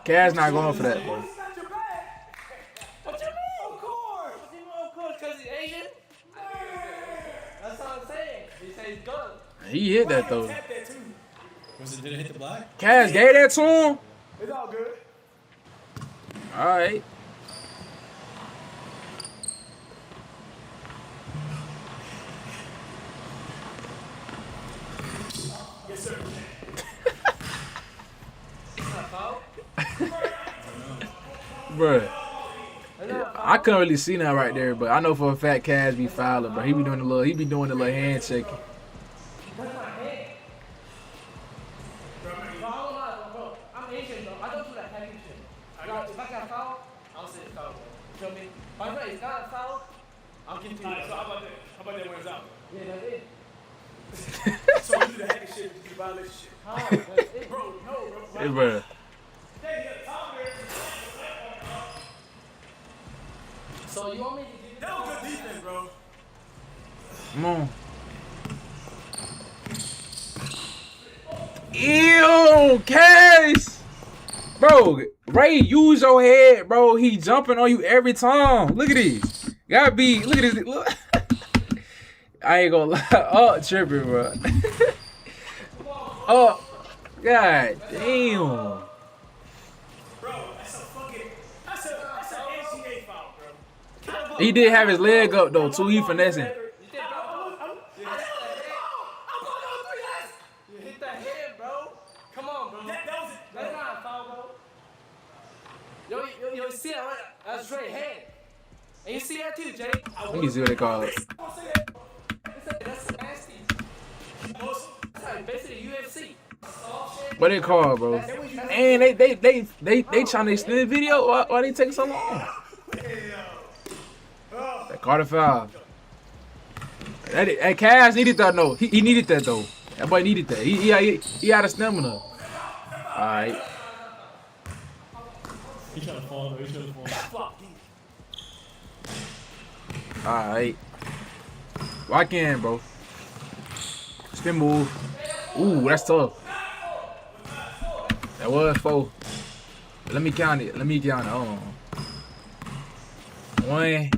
Cash not going for that, bro. What you mean? Of course. Of course, because he's Asian. That's what I'm saying. He said he's good. He hit that though. Tap that too. Did it hit the black? Cash gave that to him? It's all good. Alright. Yes, sir. Bruh. I couldn't really see that right there, but I know for a fact Cash be fouling, bro. He be doing the little hand shaking. I'm Asian, bro. I don't do that heavy shit. If I got foul, I'll say it's foul, bro. You feel me? But if it's not a foul, I'll continue. Alright, so how about that? How about that when it's out? Yeah, that's it. So you do the hacking shit, you do the violation shit. How? That's it. Bro, no, bro. Hey, bro. Stay here, top there. So you want me to give you That was good defense, bro. Come on. Ew, Cash. Bro, Ray, use your head, bro. He jumping on you every time. Look at this. Gotta be, look at this. Look. I ain't gonna lie. Oh, tripping, bro. Oh, god damn. Bro, that's a fucking, that's an NCAA foul, bro. He did have his leg up, though, too. He finessing. You hit that head, bro. Come on, bro. That was it. That's not a foul, bro. Yo, see that right? That's straight head. And you see that too, Jay? Let me see what they call it. That's nasty. That's like basically UFC. What they call it, bro? And they trying to extend the video. Why they taking so long? That Carter foul. That Cash needed that, no. He needed that, though. That boy needed that. He had a stamina. All right. He trying to fall, though. He trying to fall. All right. Lock in, bro. Spin move. Ooh, that's tough. That was 4. Let me count it. Hold on. 1,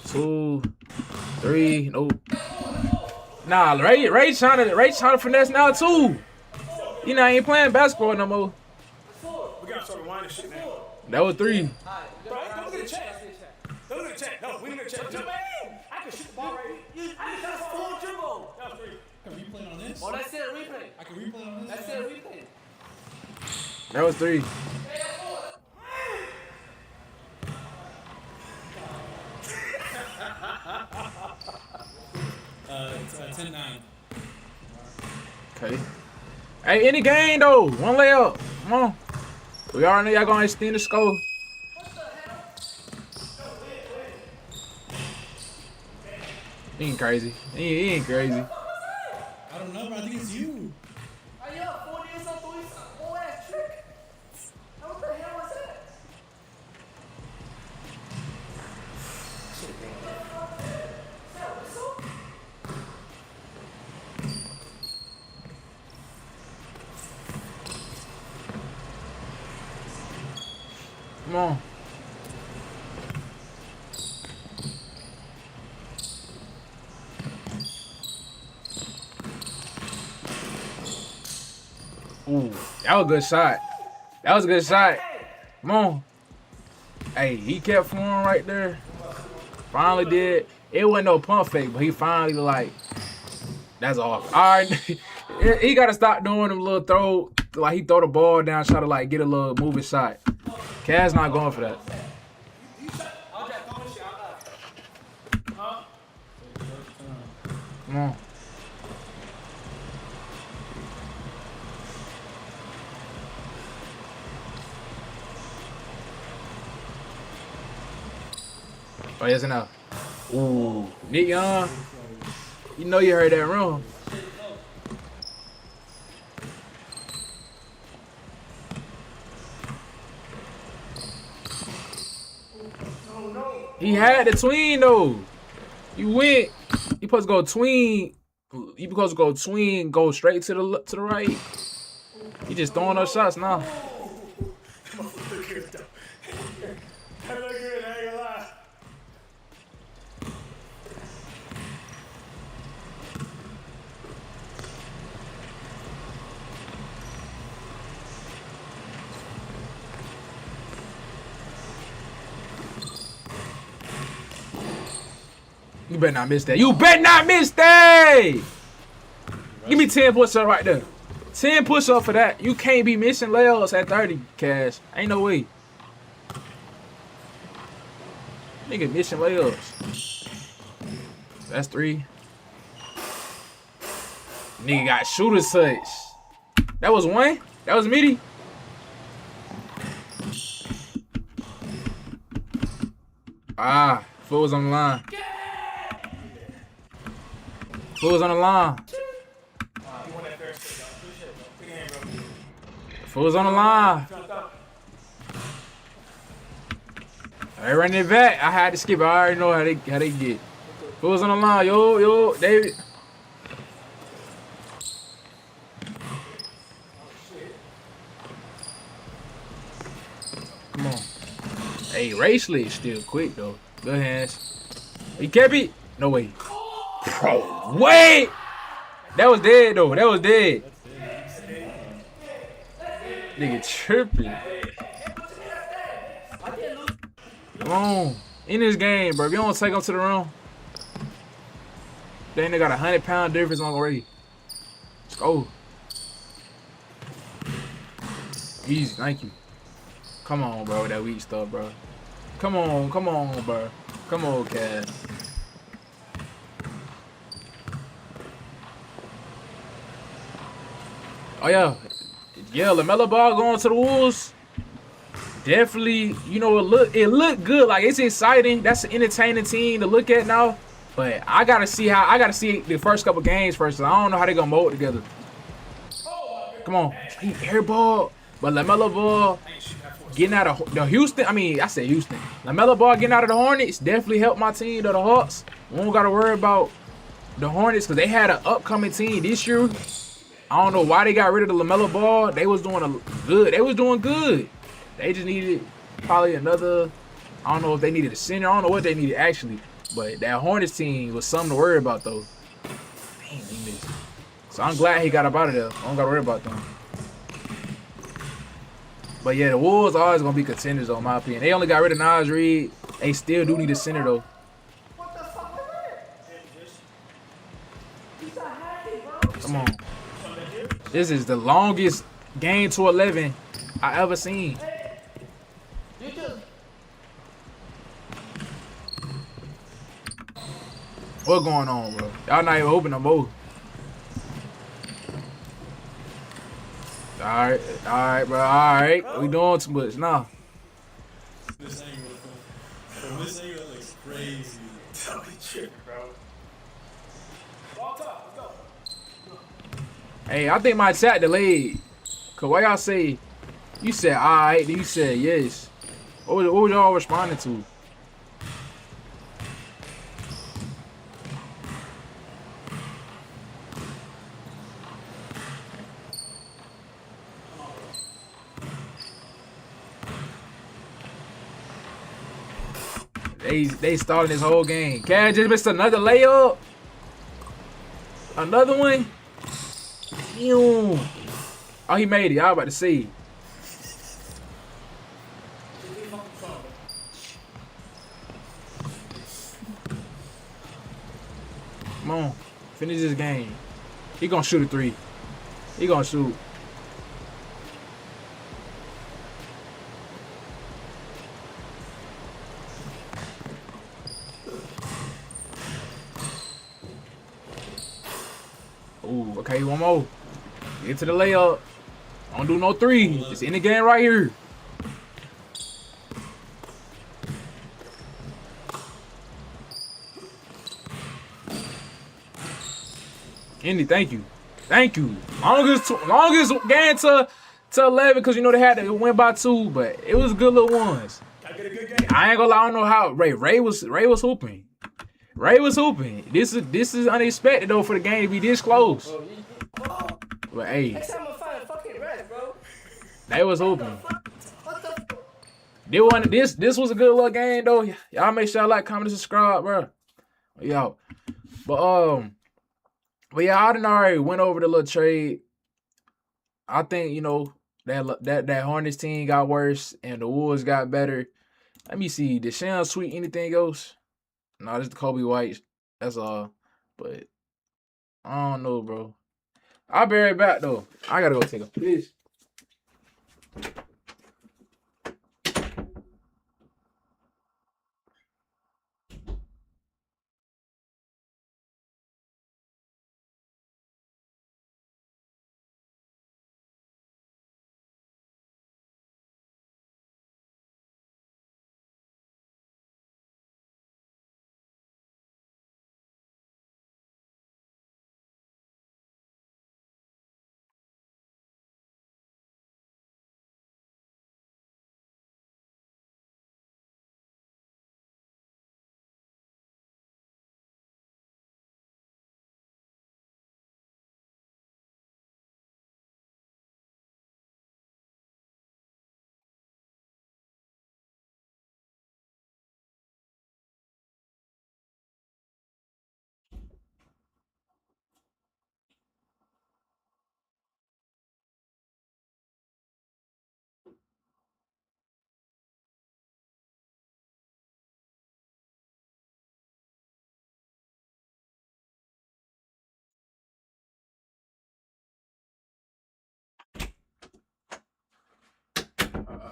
2, 3. Nope. Nah, Ray trying to finesse now too. You know, I ain't playing basketball no more. We gotta start rewinding shit now. That was 3. Bro, don't get a check. Don't get a check. No, we need a check. Jump in. I can shoot the ball right here. I can shoot the full dribble. That was 3. Can we replay on this? Oh, that's it, replay. I can replay on this. That's it, replay. That was 3. It's 10-9. Okay. Hey, any game though. One layup. Come on. We already know y'all gonna extend the score. He ain't crazy. He ain't crazy. I don't know, but I think it's you. Are you up 40 or something? Old ass trick. What the hell was that? Come on. Ooh, that was a good shot. That was a good shot. Come on. Hey, he kept flowing right there. Finally did. It wasn't no pump fake, but he finally like, that's off. All right. He got to stop doing them little throw, like he throw the ball down, try to like get a little moving shot. Kaz not going for that. Come on. Oh, yes enough. Ooh, Nick Young. You know you heard that wrong. He had the tween though. You went. You supposed to go tween. You supposed to go tween. Go straight to the right. You just throwing those shots now. That look good, though. That look good, I ain't gonna lie. You better not miss that. You better not miss that. Give me 10 push-ups right there. 10 push-ups for that. You can't be missing layups at 30, Cash. Ain't no way. Nigga missing layups. That's 3. Nigga got shooter's touch. That was 1? That was meaty? Ah, foot was on the line. Fools on the line. You want that fair shake, dog. Good shit, bro. Big hand, bro. Fools on the line. They running it back. I had to skip it. I already know how they get. Fools on the line. Yo, David. Come on. Hey, Racely is still quick though. Good hands. He kept it. No way. Bro, wait. That was dead though. That was dead. Nigga tripping. Come on. In this game, bro. If you don't take him to the room, then they got 100-pound difference on Ray. Let's go. Easy, thank you. Come on, bro, with that weak stuff, bro. Come on, bro. Come on, Cass. Oh yeah, Lamelo Ball going to the Wolves. Definitely, you know, it looked good. Like it's exciting. That's an entertaining team to look at now. But I gotta see the first couple games first. I don't know how they gonna mold together. Come on, he airball, but Lamelo Ball getting out of the Houston. I said Houston. Lamelo Ball getting out of the Hornets definitely helped my team, the Hawks. We don't gotta worry about the Hornets because they had an upcoming team this year. I don't know why they got rid of the Lamelo Ball. They was doing good. They was doing good. They just needed probably another. I don't know if they needed a center. I don't know what they needed actually. But that Hornets team was something to worry about though. Damn, he missed. So I'm glad he got up out of there. I don't gotta worry about them. But yeah, the Wolves are always gonna be contenders though, in my opinion. They only got rid of Nas Reed. They still do need a center though. Come on. This is the longest game to 11 I ever seen. What going on, bro? Y'all not even open no more. Alright, bro. Alright. We doing too much. Nah. This angle, from this angle, that looks crazy. Tell me tripping, bro. Ball top, let's go. Hey, I think my chat delayed. Cause why y'all say you said alright, then you said yes. What was y'all responding to? They started this whole game. Cat just missed another layup. Another one. Ew. Oh, he made it. I was about to see. Come on. Finish this game. He gonna shoot a three. He gonna shoot. Ooh, okay, one more. Get to the layup. Don't do no three. Just in the game right here. Indy, thank you. Thank you. Longest game to 11 because you know they had to win by 2, but it was good little ones. Gotta get a good game. I ain't gonna lie, I don't know how Ray was hooping. Ray was hooping. This is unexpected though for the game to be this close. But hey, Next time I'm find fucking red, bro. they was hooping. What the This was a good little game though. Y'all make sure y'all like, comment, and subscribe, bro. Yo, but yeah, I done already went over the little trade. I think you know that Hornets team got worse and the Wolves got better. Let me see. Did Sean Sweet anything else? No, this is Kobe White. That's all. But I don't know, bro. I'll be right back though. I gotta go take a piss.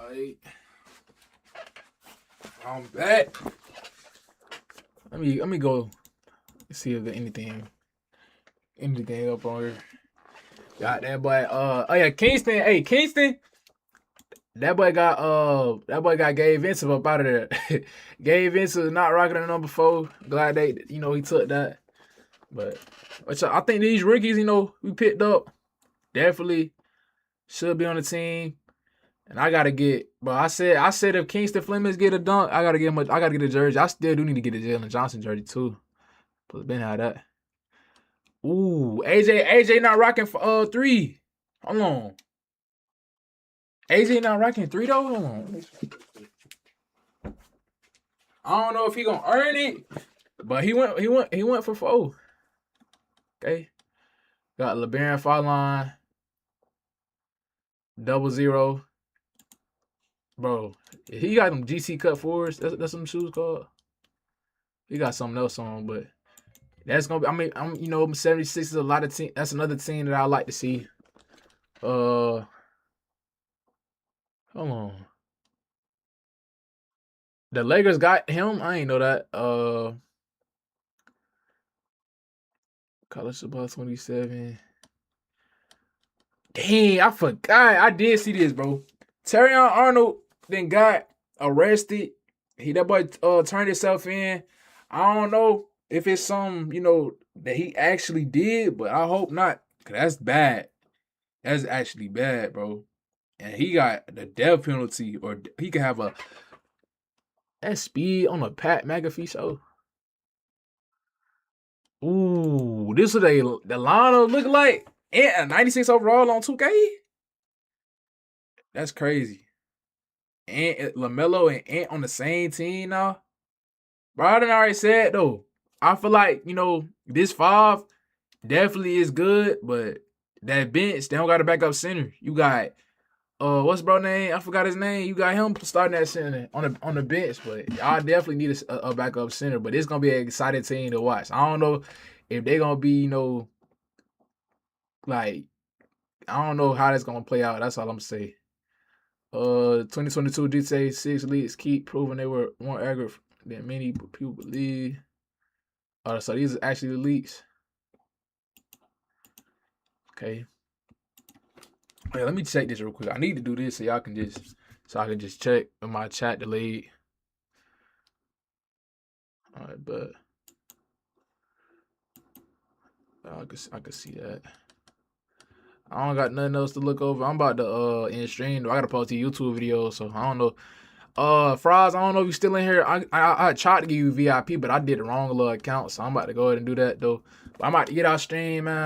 Alright. I'm back. Let me go see if there's anything up on here. Got that boy. Oh yeah, Kingston. Hey, Kingston. That boy got Gabe Vincent up out of there. Gabe Vincent not rocking the number 4. Glad they, he took that. But I think these rookies, we picked up definitely should be on the team. And I gotta get, bro. I said if Kingston Flemings get a dunk, I gotta get a jersey. I still do need to get a Jalen Johnson jersey too. But Ben had that. Ooh, AJ not rocking for 3. Hold on. AJ not rocking 3 though. Hold on. I don't know if he gonna earn it, but he went for 4. Okay. Got LeBaron Fallon. 00. Bro, he got them GC cut 4s. That's some shoes called. He got something else on, but that's gonna be. I'm 76 is a lot of team. That's another team that I like to see. Hold on. The Lakers got him. I ain't know that. College football 27. Dang, I forgot. I did see this, bro. Terrion Arnold then got arrested. That boy turned himself in. I don't know if it's something, that he actually did, but I hope not. Cause that's bad. That's actually bad, bro. And he got the death penalty, or he could have that speed on a Pat McAfee show. Ooh, this is the lineup look like. And a 96 overall on 2K? That's crazy. And LaMelo and Ant on the same team now. Bro, I done already said, though. I feel like, this 5 definitely is good, but that bench, they don't got a backup center. You got, what's bro name? I forgot his name. You got him starting at center on the bench, but y'all definitely need a backup center. But it's going to be an exciting team to watch. I don't know if they're going to be, like, I don't know how that's going to play out. That's all I'm saying. 2022 GTA 6 leagues keep proving they were more accurate than many people believe. So these are actually the leaks. Okay. Okay, let me check this real quick. I need to do this so I can just check in my chat the lead. All right, but I can see that. I don't got nothing else to look over. I'm about to end stream. I gotta post a YouTube video, so I don't know. Fries, I don't know if you're still in here. I tried to give you VIP, but I did the wrong little account, so I'm about to go ahead and do that though. But I'm about to get out stream, man.